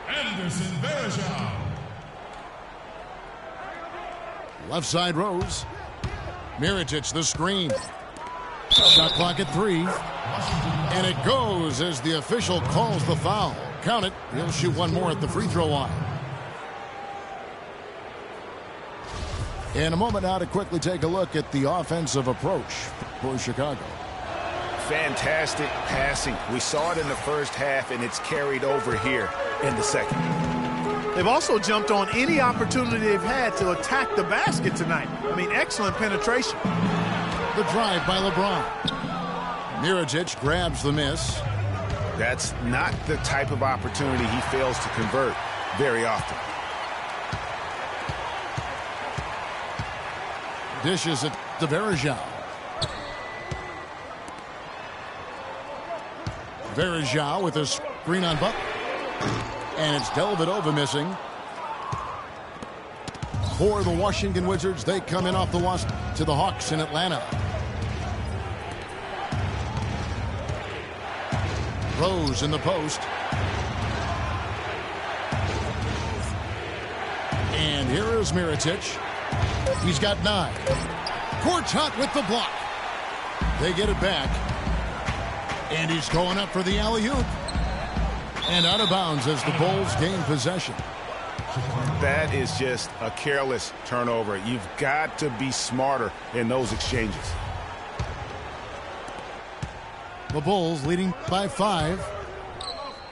S4: Anderson Varejão.
S1: Left side Rose. Mirotic the screen. Shot clock at 3. And it goes as the official calls the foul. Count it. He'll shoot one more at the free throw line. In a moment now to quickly take a look at the offensive approach for Chicago.
S2: Fantastic passing. We saw it in the first half, and it's carried over here in the second.
S3: They've also jumped on any opportunity they've had to attack the basket tonight. I mean, excellent penetration.
S1: The drive by LeBron. Mirotic grabs the miss.
S2: That's not the type of opportunity he fails to convert very often.
S1: Dishes it to Verejao. Verejao with a screen on Butler. And it's Dellavedova missing. For the Washington Wizards, they come in off the loss to the Hawks in Atlanta. Rose in the post. And here is Mirotic. He's got 9. Gortat with the block. They get it back. And he's going up for the alley-oop. And out of bounds as the Bulls gain possession.
S2: That is just a careless turnover. You've got to be smarter in those exchanges.
S1: The Bulls leading by 5.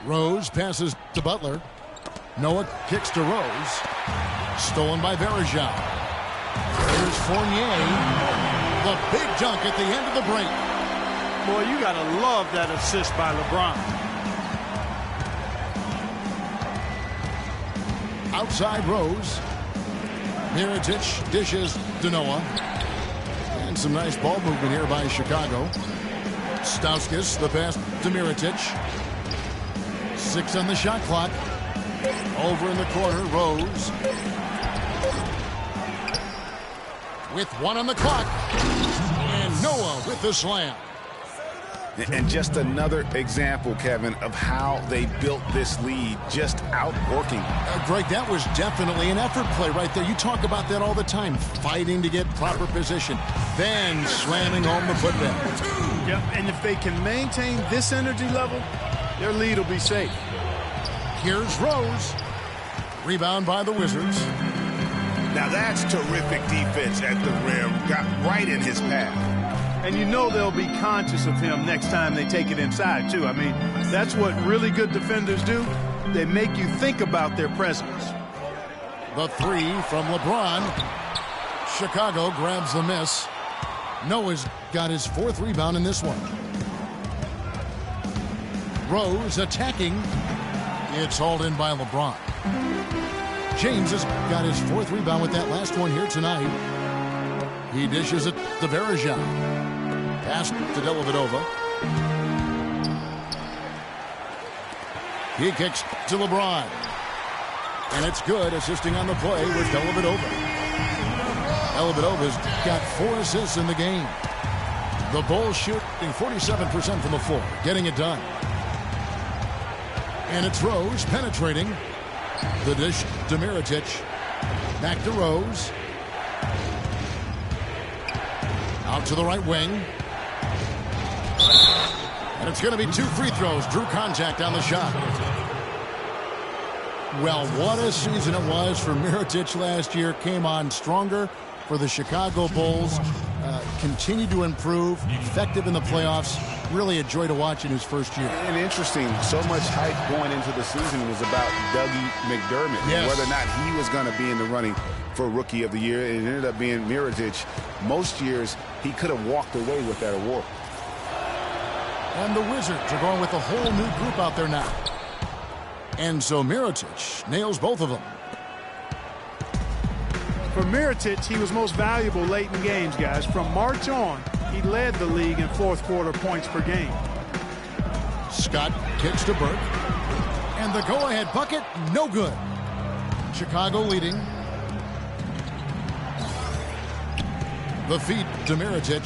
S1: Rose passes to Butler. Noah kicks to Rose. Stolen by Verejao. Here's Fournier. The big dunk at the end of the break.
S3: Boy, you got to love that assist by LeBron.
S1: Outside Rose. Mirotic dishes to Noah. And some nice ball movement here by Chicago. Stauskas, the pass to Mirotic. 6 on the shot clock. Over in the corner, Rose. With 1 on the clock. And Noah with the slam.
S2: And just another example, Kevin, of how they built this lead, just outworking.
S1: Greg, that was definitely an effort play right there. You talk about that all the time, fighting to get proper position, then slamming home the putback.
S3: Yep, and if they can maintain this energy level, their lead will be safe.
S1: Here's Rose. Rebound by the Wizards.
S2: Now that's terrific defense at the rim. Got right in his path.
S3: And you know they'll be conscious of him next time they take it inside, too. I mean, that's what really good defenders do. They make you think about their presence.
S1: The 3 from LeBron. Chicago grabs the miss. Noah's got his 4th rebound in this one. Rose attacking. It's hauled in by LeBron. James has got his 4th rebound with that last one here tonight. He dishes it to Verejao. Pass to Dellavedova. He kicks to LeBron. And it's good, assisting on the play with Dellavedova. Dellavedova's got 4 assists in the game. The Bulls shooting 47% from the floor, getting it done. And it's Rose penetrating. The dish to Mirotic. Back to Rose. Out to the right wing. And it's going to be 2 free throws. Drew contact on the shot. Well, what a season it was for Mirotic last year. Came on stronger for the Chicago Bulls. Continued to improve. Effective in the playoffs. Really a joy to watch in his first year.
S2: And interesting, so much hype going into the season was about Dougie McDermott.
S1: Yes.
S2: Whether or not he was going to be in the running for Rookie of the Year. It ended up being Mirotic. Most years, he could have walked away with that award.
S1: And the Wizards are going with a whole new group out there now. And so Mirotic nails both of them.
S3: For Mirotic, he was most valuable late in games, guys. From March on, he led the league in 4th quarter points per game.
S1: Scott kicks to Burke. And the go-ahead bucket, no good. Chicago leading. The feed to Mirotic.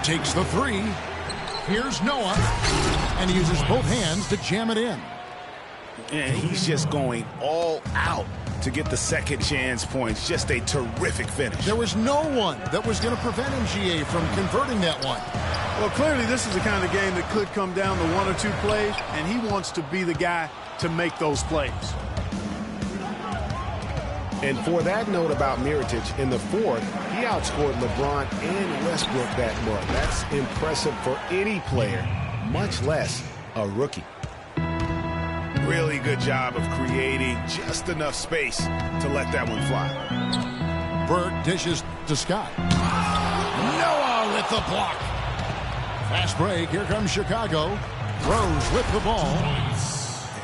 S1: Takes the 3. Here's Noah. And he uses both hands to jam it in.
S2: And he's just going all out to get the second chance points. Just a terrific finish.
S1: There was no one that was going to prevent him, GA, from converting that one.
S3: Well, clearly this is the kind of game that could come down to 1 or 2 plays, and he wants to be the guy to make those plays.
S2: And for that note about Mirotic, in the 4th, he outscored LeBron and Westbrook that month. That's impressive for any player, much less a rookie. Really good job of creating just enough space to let that one fly.
S1: Burke dishes to Scott. Noah with the block. Fast break. Here comes Chicago. Rose with the ball.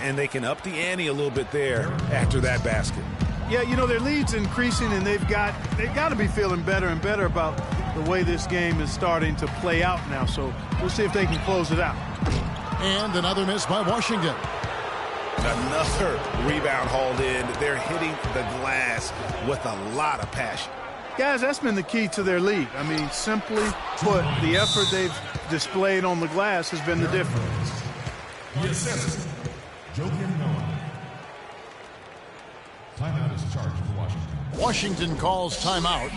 S2: And they can up the ante a little bit there after that basket.
S3: Yeah, you know, their lead's increasing, and they've got to be feeling better and better about the way this game is starting to play out now. So we'll see if they can close it out.
S1: And another miss by Washington.
S2: Another rebound hauled in. They're hitting the glass with a lot of passion.
S3: Guys, that's been the key to their lead. I mean, simply put, the effort they've displayed on the glass has been the difference.
S4: The assessment, Joakim Noah. Timeout is charged for Washington.
S1: Washington calls timeout.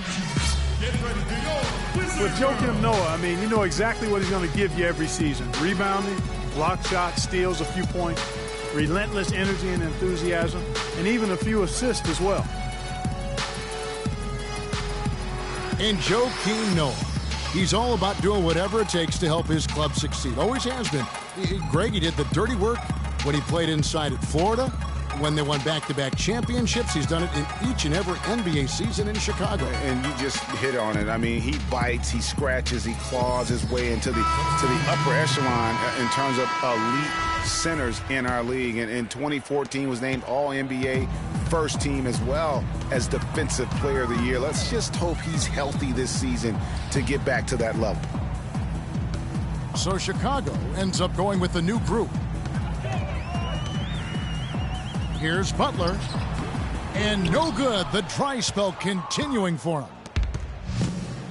S4: Get ready to go.
S3: With Joakim Noah, I mean, you know exactly what he's going to give you every season. Rebounding, block shots, steals, a few points, relentless energy and enthusiasm, and even a few assists as well.
S1: And Joakim Noah, he's all about doing whatever it takes to help his club succeed. Always has been. Greg, he did the dirty work when he played inside at Florida. When they won back-to-back championships, he's done it in each and every NBA season in Chicago.
S2: And you just hit on it. I mean, he bites, he scratches, he claws his way into the upper echelon in terms of elite centers in our league. And in 2014 was named All-NBA first team as well as Defensive Player of the Year. Let's just hope he's healthy this season to get back to that level.
S1: So Chicago ends up going with a new group. Here's Butler. And no good. The dry spell continuing for him.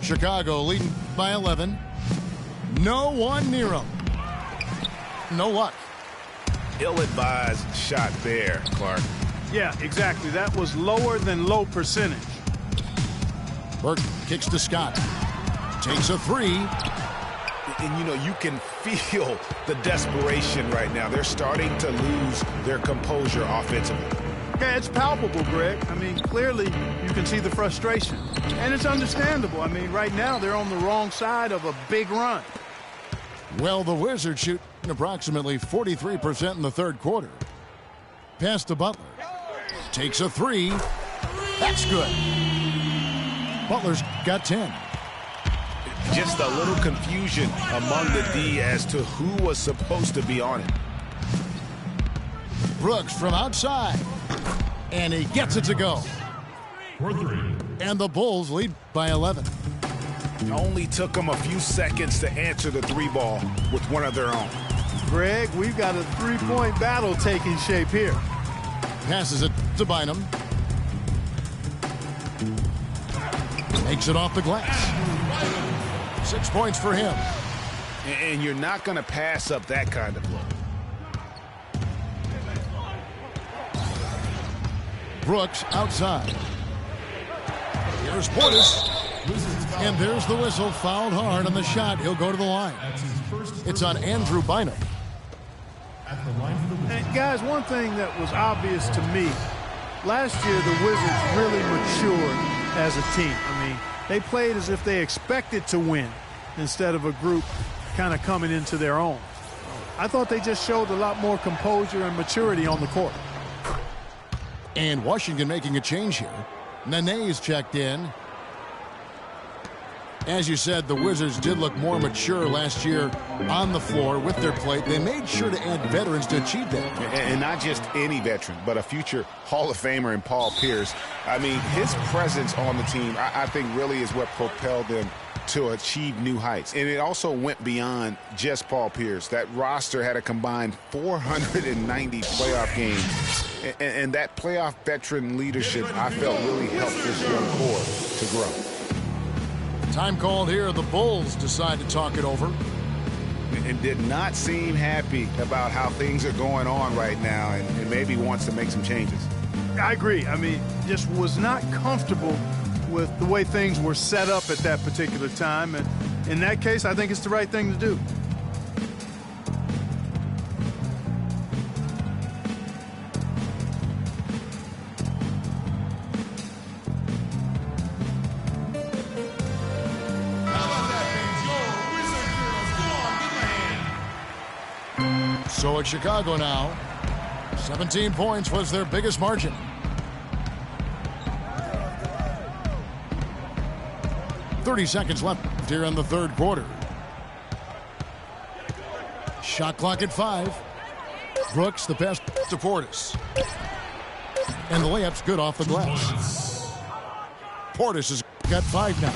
S1: Chicago leading by 11. No one near him. No luck.
S2: Ill-advised shot there, Clark.
S3: Yeah, exactly. That was lower than low percentage.
S1: Burke kicks to Scott. Takes a three.
S2: And, you know, you can feel the desperation right now. They're starting to lose their composure offensively.
S3: Yeah, it's palpable, Greg. I mean, clearly you can see the frustration. And it's understandable. I mean, right now they're on the wrong side of a big run.
S1: Well, the Wizards shoot approximately 43% in the third quarter. Pass to Butler. Takes a three. That's good. Butler's got 10.
S2: Just a little confusion among the D as to who was supposed to be on it.
S1: Brooks from outside. And he gets it to go.
S4: For three.
S1: And the Bulls lead by 11.
S2: It only took them a few seconds to answer the three ball with one of their own.
S3: Greg, we've got a three-point battle taking shape here.
S1: Passes it to Bynum. Makes it off the glass. 6 points for him.
S2: And you're not going to pass up that kind of look.
S1: Brooks outside. Here's Portis. And there's the whistle. Fouled hard on the shot. He'll go to the line. It's on Andrew Bynum.
S3: And guys, one thing that was obvious to me, last year the Wizards really matured as a team. I mean, they played as if they expected to win instead of a group kind of coming into their own. I thought they just showed a lot more composure and maturity on the court.
S1: And Washington making a change here. Nene's checked in. As you said, the Wizards did look more mature last year on the floor with their play. They made sure to add veterans to achieve that.
S2: And not just any veteran, but a future Hall of Famer in Paul Pierce. I mean, his presence on the team, I think, really is what propelled them to achieve new heights. And it also went beyond just Paul Pierce. That roster had a combined 490 playoff games. And that playoff veteran leadership, I felt, really helped this young core to grow.
S1: Time called here. The Bulls decide to talk it over.
S2: And did not seem happy about how things are going on right now, and maybe wants to make some changes.
S3: I agree. I mean, just was not comfortable with the way things were set up at that particular time. And in that case, I think it's the right thing to do.
S1: So at Chicago now, 17 points was their biggest margin. .30 seconds left here in the third quarter. Shot clock at 5. Brooks, the pass to Portis. And the layup's good off the glass. Portis has got 5 now.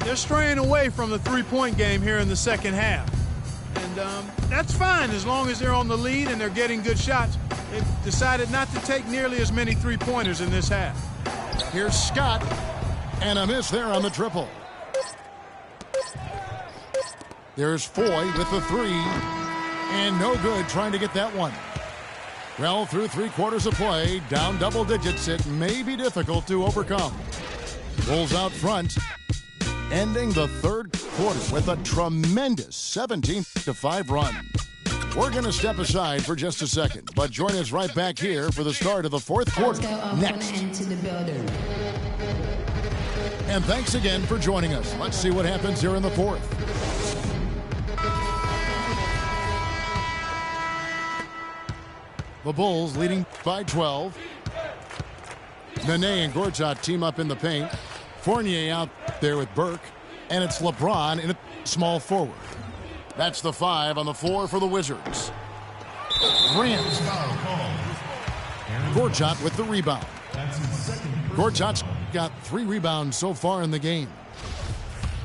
S3: They're straying away from the three-point game here in the second half. And that's fine as long as they're on the lead and they're getting good shots. They've decided not to take nearly as many three-pointers in this half.
S1: Here's Scott. And a miss there on the triple. There's Foy with the 3. And no good trying to get that one. Well, through 3 quarters of play, down double digits, it may be difficult to overcome. Bulls out front, ending the third quarter with a tremendous 17-5 run. We're going to step aside for just a second, but join us right back here for the start of the fourth quarter next. And thanks again for joining us. Let's see what happens here in the fourth. The Bulls leading by 12. Nene and Gortat team up in the paint. Fournier out there with Burke. And it's LeBron in a small forward. That's the 5 on the floor for the Wizards. Grant. Gortat with the rebound. Gortat's got 3 rebounds so far in the game.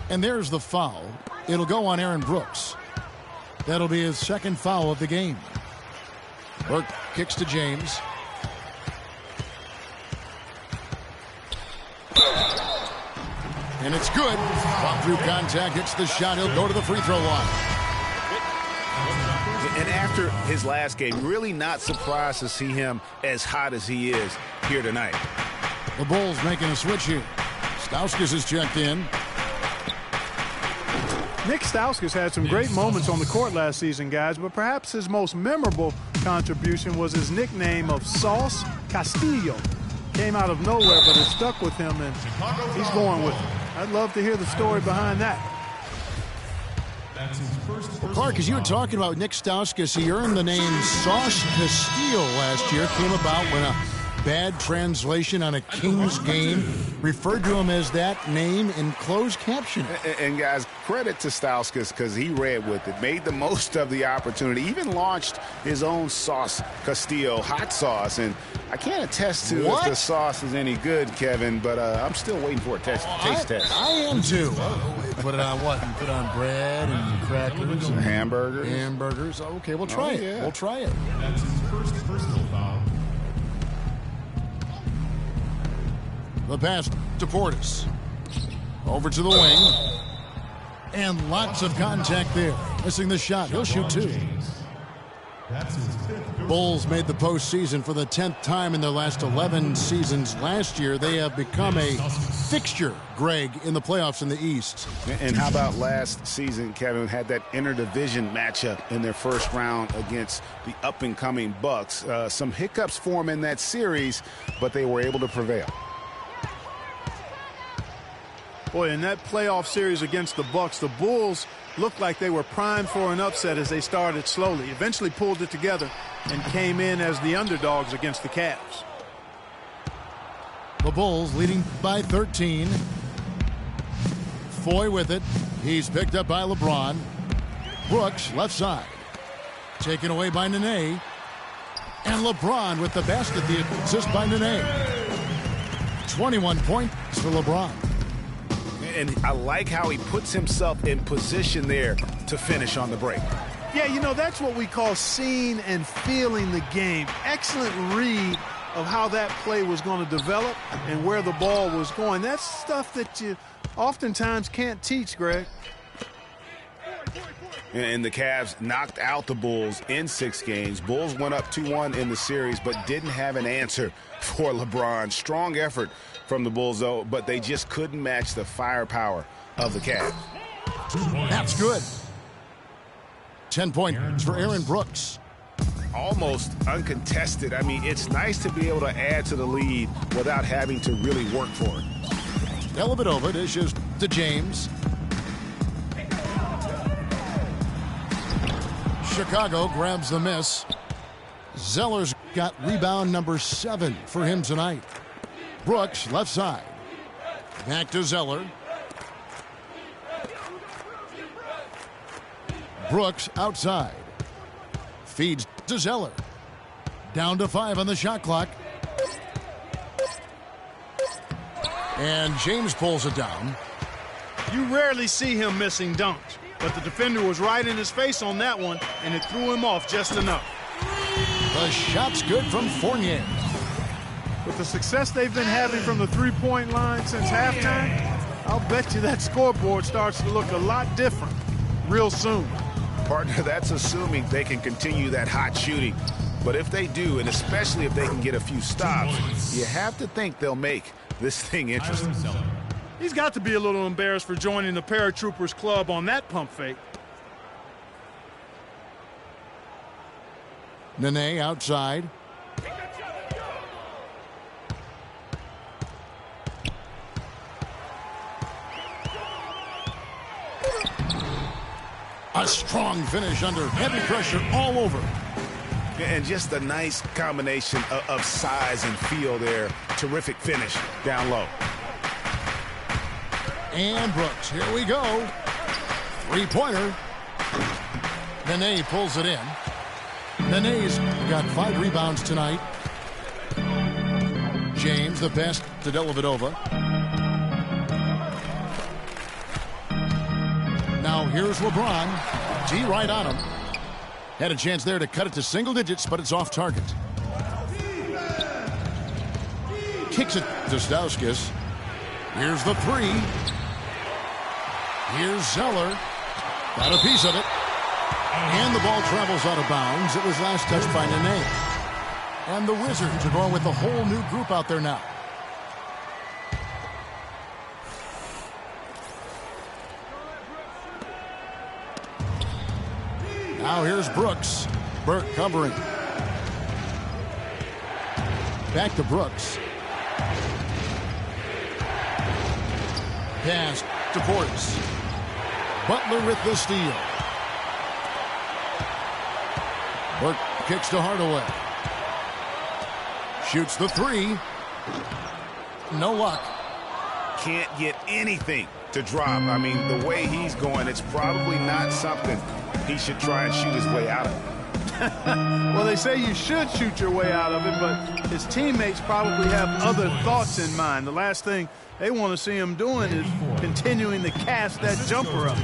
S1: And there's the foul. It'll go on Aaron Brooks. That'll be his second foul of the game. Burke kicks to James. And it's good. Walk through contact, hits the shot. He'll go to the free throw line.
S2: And after his last game, really not surprised to see him as hot as he is here tonight.
S1: The Bulls making a switch here. Stauskas is checked in.
S3: Nick Stauskas had some great moments on the court last season, guys, but perhaps his most memorable contribution was his nickname of Sauce Castillo. Came out of nowhere, but it stuck with him, and he's going with it. I'd love to hear the story behind that.
S1: Well, Clark, as you were talking about Nick Stauskas, he earned the name Sauce Castillo last year. Came about when a bad translation on a Kings game referred to him as that name in closed caption.
S2: And guys, credit to Stauskas because he read with it, made the most of the opportunity, even launched his own Sauce Castillo hot sauce. And I can't attest to if the sauce is any good, Kevin, but I'm still waiting for a taste test.
S1: I am too. Put it on what? You put on bread and crackers and
S2: hamburgers.
S1: Hamburgers. Okay, we'll try it.
S2: Yeah.
S1: We'll try it.
S4: That's his first personal foul.
S1: The pass to Portis. Over to the wing. And lots of contact there. Missing the shot. He'll shoot 2.
S4: That's his 5th.
S1: Bulls made the postseason for the 10th time in their last 11 seasons. Last year, they have become a fixture, Greg, in the playoffs in the East.
S2: And how about last season, Kevin, had that interdivision matchup in their first round against the up-and-coming Bucks. Some hiccups for them in that series, but they were able to prevail.
S3: Boy, in that playoff series against the Bucks, the Bulls looked like they were primed for an upset as they started slowly. Eventually pulled it together and came in as the underdogs against the Cavs.
S1: The Bulls leading by 13. Foy with it. He's picked up by LeBron. Brooks, left side. Taken away by Nene. And LeBron with the basket, the assist by Nene. 21 points for LeBron.
S2: And I like how he puts himself in position there to finish on the break.
S3: Yeah, you know, that's what we call seeing and feeling the game. Excellent read of how that play was going to develop and where the ball was going. That's stuff that you oftentimes can't teach, Greg.
S2: And the Cavs knocked out the Bulls in 6 games. Bulls went up 2-1 in the series, but didn't have an answer for LeBron. Strong effort from the Bulls, though, but they just couldn't match the firepower of the Cavs.
S1: That's good. 10 points for Aaron Brooks.
S2: Almost uncontested. I mean, it's nice to be able to add to the lead without having to really work for it.
S1: Dellavedova dishes to James. Chicago grabs the miss. Zeller's got rebound number 7 for him tonight. Brooks, left side. Back to Zeller. Brooks outside. Feeds to Zeller. Down to 5 on the shot clock. And James pulls it down.
S3: You rarely see him missing dunks, but the defender was right in his face on that one, and it threw him off just enough.
S1: The shot's good from Fournier.
S3: With the success they've been having from the three-point line since halftime, I'll bet you that scoreboard starts to look a lot different real soon.
S2: Partner, that's assuming they can continue that hot shooting. But if they do, and especially if they can get a few stops, you have to think they'll make this thing interesting.
S3: He's got to be a little embarrassed for joining the Paratroopers Club on that pump fake.
S1: Nene outside. A strong finish under heavy pressure all over.
S2: And just a nice combination of size and feel there. Terrific finish down low.
S1: And Brooks, here we go. Three-pointer. Nene pulls it in. Nene's got 5 rebounds tonight. James, the pass to Dellavedova. Now here's LeBron. G right on him. Had a chance there to cut it to single digits, but it's off target. Kicks it to Stauskas. Here's the 3. Here's Zeller. Got a piece of it. And the ball travels out of bounds. It was last touched by Nene. And the Wizards are going with a whole new group out there now. Now here's Brooks. Burke covering. Back to Brooks. Pass to Portis. Butler with the steal. Burke kicks to Hardaway. Shoots the 3. No luck.
S2: Can't get anything to drop. I mean, the way he's going, it's probably not something he should try and shoot his way out of.
S3: Well, they say you should shoot your way out of it, but his teammates probably have other thoughts in mind. The last thing they want to see him doing is continuing to cast that jumper up.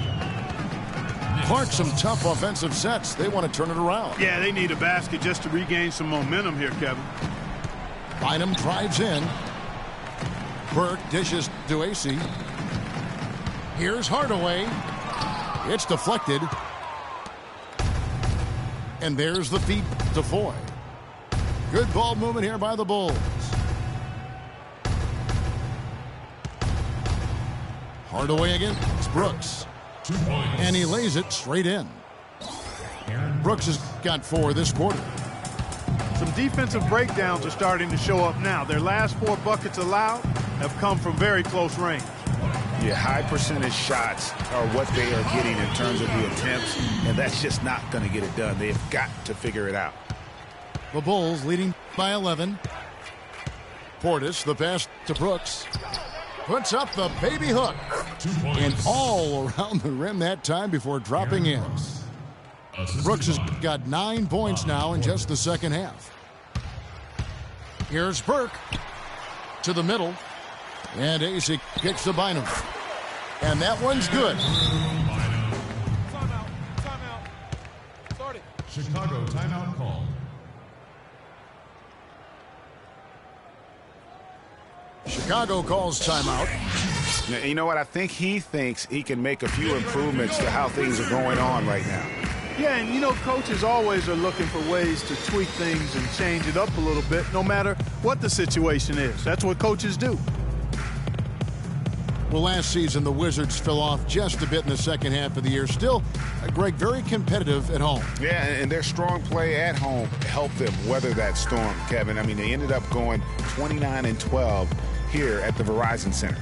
S1: Clark, some tough offensive sets. They want to turn it around.
S3: Yeah, they need a basket just to regain some momentum here, Kevin.
S1: Bynum drives in. Burke dishes to AC. Here's Hardaway. It's deflected. And there's the feed to Foy. Good ball movement here by the Bulls. Hardaway against Brooks. And he lays it straight in. Brooks has got 4 this quarter.
S3: Some defensive breakdowns are starting to show up now. Their last 4 buckets allowed have come from very close range.
S2: Yeah, high percentage shots are what they are getting in terms of the attempts, and that's just not going to get it done. They've got to figure it out.
S1: The Bulls leading by 11. Portis, the pass to Brooks. Puts up the baby hook. And all around the rim that time before dropping in. Brooks has got 9 points now in just the second half. Here's Burke to the middle. And AC kicks to Bynum. And that one's good.
S4: Timeout. Started. Chicago timeout call.
S1: Chicago calls timeout.
S2: Now, you know what? I think he thinks he can make a few improvements to how things are going on right now.
S3: Yeah, and you know, coaches always are looking for ways to tweak things and change it up a little bit, no matter what the situation is. That's what coaches do.
S1: Well, last season, the Wizards fell off just a bit in the second half of the year. Still, Greg, very competitive at home.
S2: Yeah, and their strong play at home helped them weather that storm, Kevin. I mean, they ended up going 29-12 here at the Verizon Center.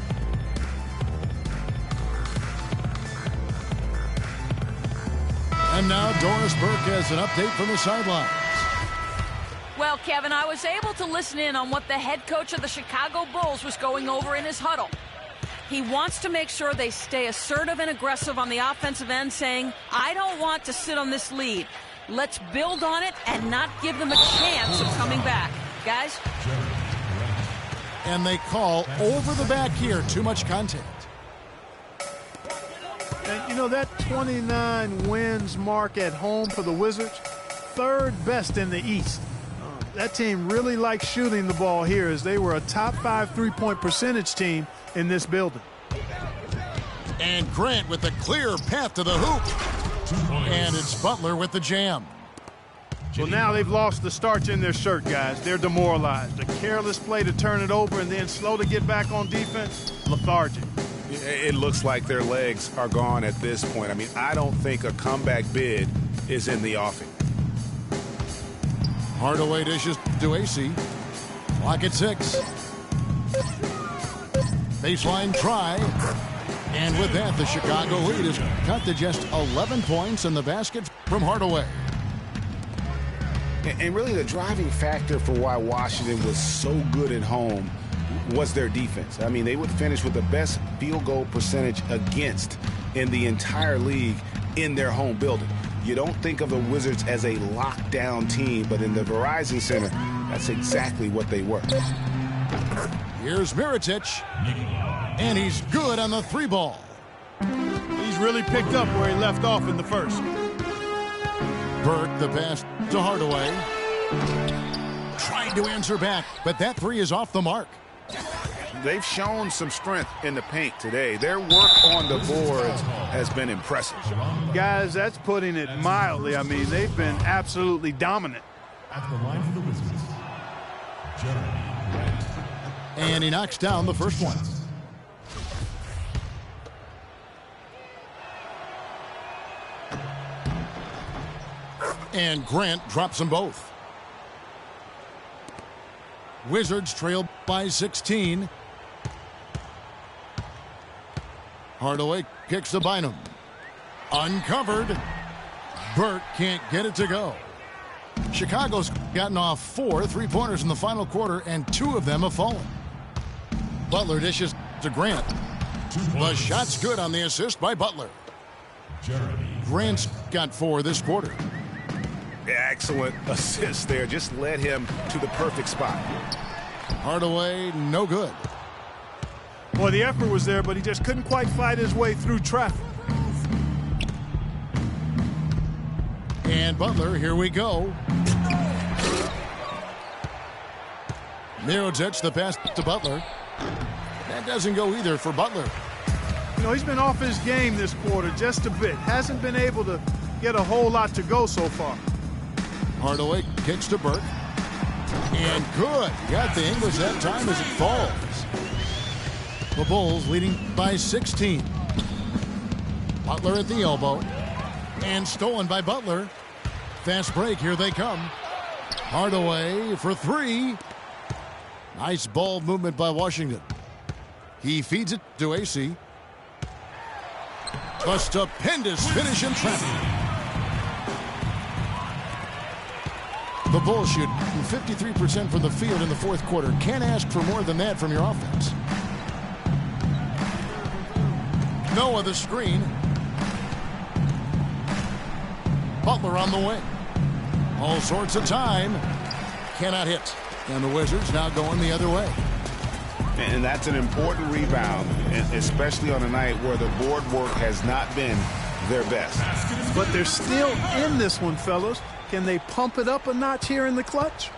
S1: And now Doris Burke has an update from the sidelines.
S5: Well, Kevin, I was able to listen in on what the head coach of the Chicago Bulls was going over in his huddle. He wants to make sure they stay assertive and aggressive on the offensive end, saying, I don't want to sit on this lead. Let's build on it and not give them a chance of coming back. Guys?
S1: And they call over the back here. Too much contact.
S3: And, you know, that 29 wins mark at home for the Wizards, third best in the East. That team really likes shooting the ball here, as they were a top 5 three-point percentage team in this building.
S1: And Grant with the clear path to the hoop. And it's Butler with the jam.
S3: Well, now they've lost the starch in their shirt, guys. They're demoralized. A careless play to turn it over and then slow to get back on defense, lethargic.
S2: It looks like their legs are gone at this point. I mean, I don't think a comeback bid is in the offing.
S1: Hardaway dishes to AC. Clock at 6. Baseline try. And with that, the Chicago lead is cut to just 11 points in the basket from Hardaway.
S2: And really the driving factor for why Washington was so good at home was their defense. I mean, they would finish with the best field goal percentage against in the entire league in their home building. You don't think of the Wizards as a lockdown team, but in the Verizon Center, that's exactly what they were.
S1: Here's Mirotic, and he's good on the 3-ball.
S3: He's really picked up where he left off in the first.
S1: Burke, the pass to Hardaway. Tried to answer back, but that 3 is off the mark.
S2: They've shown some strength in the paint today. Their work on the boards has been impressive.
S3: Guys, that's putting it mildly. I mean, they've been absolutely dominant.
S4: At the line for the Wizards, Jeremy Grant.
S1: And he knocks down the first one. And Grant drops them both. Wizards trail by 16. Hardaway kicks to Bynum. Uncovered. Burke can't get it to go. Chicago's gotten off 4 three-pointers in the final quarter, and 2 of them have fallen. Butler dishes to Grant. The shot's good on the assist by Butler. Grant's got 4 this quarter.
S2: Excellent assist there. Just led him to the perfect spot.
S1: Hardaway, no good.
S3: Well, the effort was there, but he just couldn't quite fight his way through traffic.
S1: And Butler, here we go. Mirotic, the pass to Butler. That doesn't go either for Butler.
S3: You know, he's been off his game this quarter just a bit. Hasn't been able to get a whole lot to go so far.
S1: Hardaway kicks to Burke. And good. Got the English that time as it falls. The Bulls leading by 16. Butler at the elbow. And stolen by Butler. Fast break. Here they come. Hardaway for 3. Nice ball movement by Washington. He feeds it to AC. A stupendous finish in traffic. The Bulls shoot 53% from the field in the fourth quarter. Can't ask for more than that from your offense. Noah the screen. Butler on the wing. All sorts of time. Cannot hit. And the Wizards now going the other way.
S2: And that's an important rebound, especially on a night where the board work has not been their best.
S3: But they're still in this one, fellas. Can they pump it up a notch here in the clutch?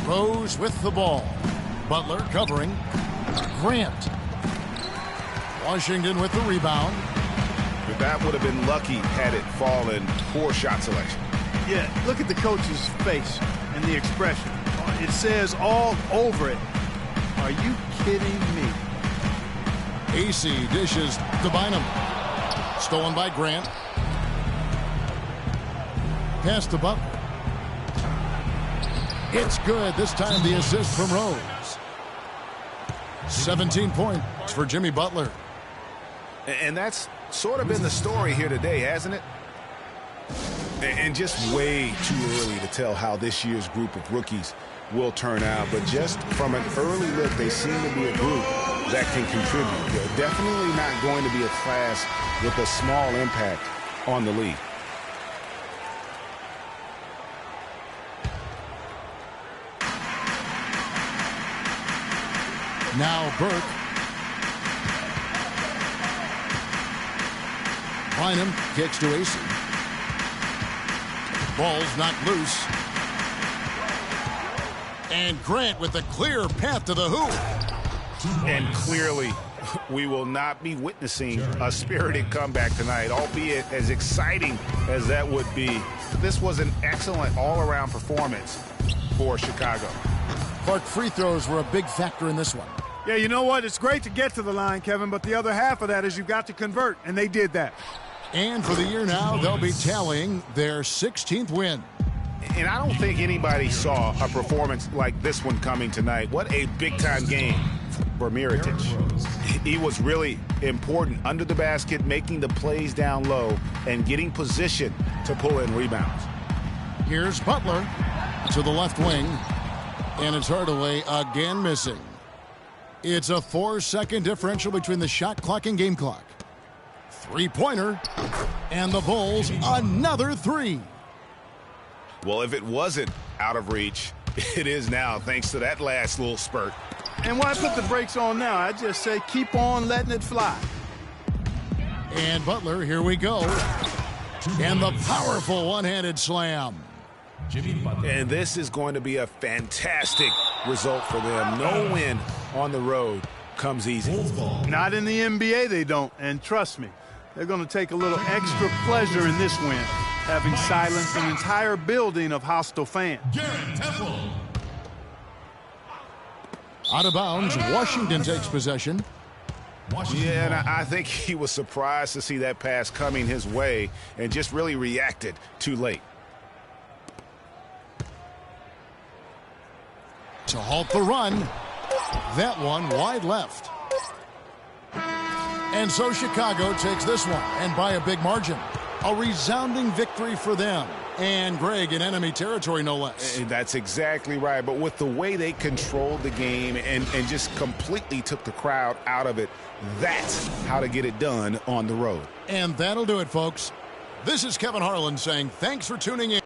S1: Rose with the ball. Butler covering. Grant. Washington with the rebound.
S2: But that would have been lucky had it fallen. Poor shot selection.
S3: Yeah, look at the coach's face and the expression. It says all over it. Are you kidding me?
S1: AC dishes to Bynum. Stolen by Grant. Pass to Butler. It's good. This time the assist from Rose. 17 points for Jimmy Butler.
S2: And that's sort of been the story here today, hasn't it? And just way too early to tell how this year's group of rookies will turn out. But just from an early look, they seem to be a group that can contribute. They're definitely not going to be a class with a small impact on the league.
S1: Now Burke. Bynum kicks to AC. Ball's knocked loose. And Grant with the clear path to the hoop.
S2: And clearly, we will not be witnessing a spirited comeback tonight, albeit as exciting as that would be. This was an excellent all-around performance for Chicago.
S1: Clark, free throws were a big factor in this one.
S3: Yeah, you know what? It's great to get to the line, Kevin, but the other half of that is you've got to convert, and they did that.
S1: And for the year now, they'll be tallying their 16th win.
S2: And I don't think anybody saw a performance like this one coming tonight. What a big-time game for Mirotic. He was really important under the basket, making the plays down low and getting position to pull in rebounds.
S1: Here's Butler to the left wing, and it's Hardaway again missing. It's a 4-second differential between the shot clock and game clock. Three-pointer, and the Bulls another three.
S2: Well, if it wasn't out of reach, it is now, thanks to that last little spurt.
S3: And why put the brakes on now? I just say keep on letting it fly.
S1: And Butler, here we go. And the powerful one-handed slam.
S2: And this is going to be a fantastic result for them. No win on the road comes easy.
S3: Not in the NBA, they don't. And trust me, they're going to take a little extra pleasure in this win, having silenced an entire building of hostile fans.
S1: Out of bounds, Washington takes possession.
S2: Yeah, and I think he was surprised to see that pass coming his way and just really reacted too late.
S1: To halt the run. That one wide left. And so Chicago takes this one, and by a big margin. A resounding victory for them. And Greg in enemy territory, no less.
S2: That's exactly right. But with the way they controlled the game and just completely took the crowd out of it, that's how to get it done on the road.
S1: And that'll do it, folks. This is Kevin Harlan saying thanks for tuning in.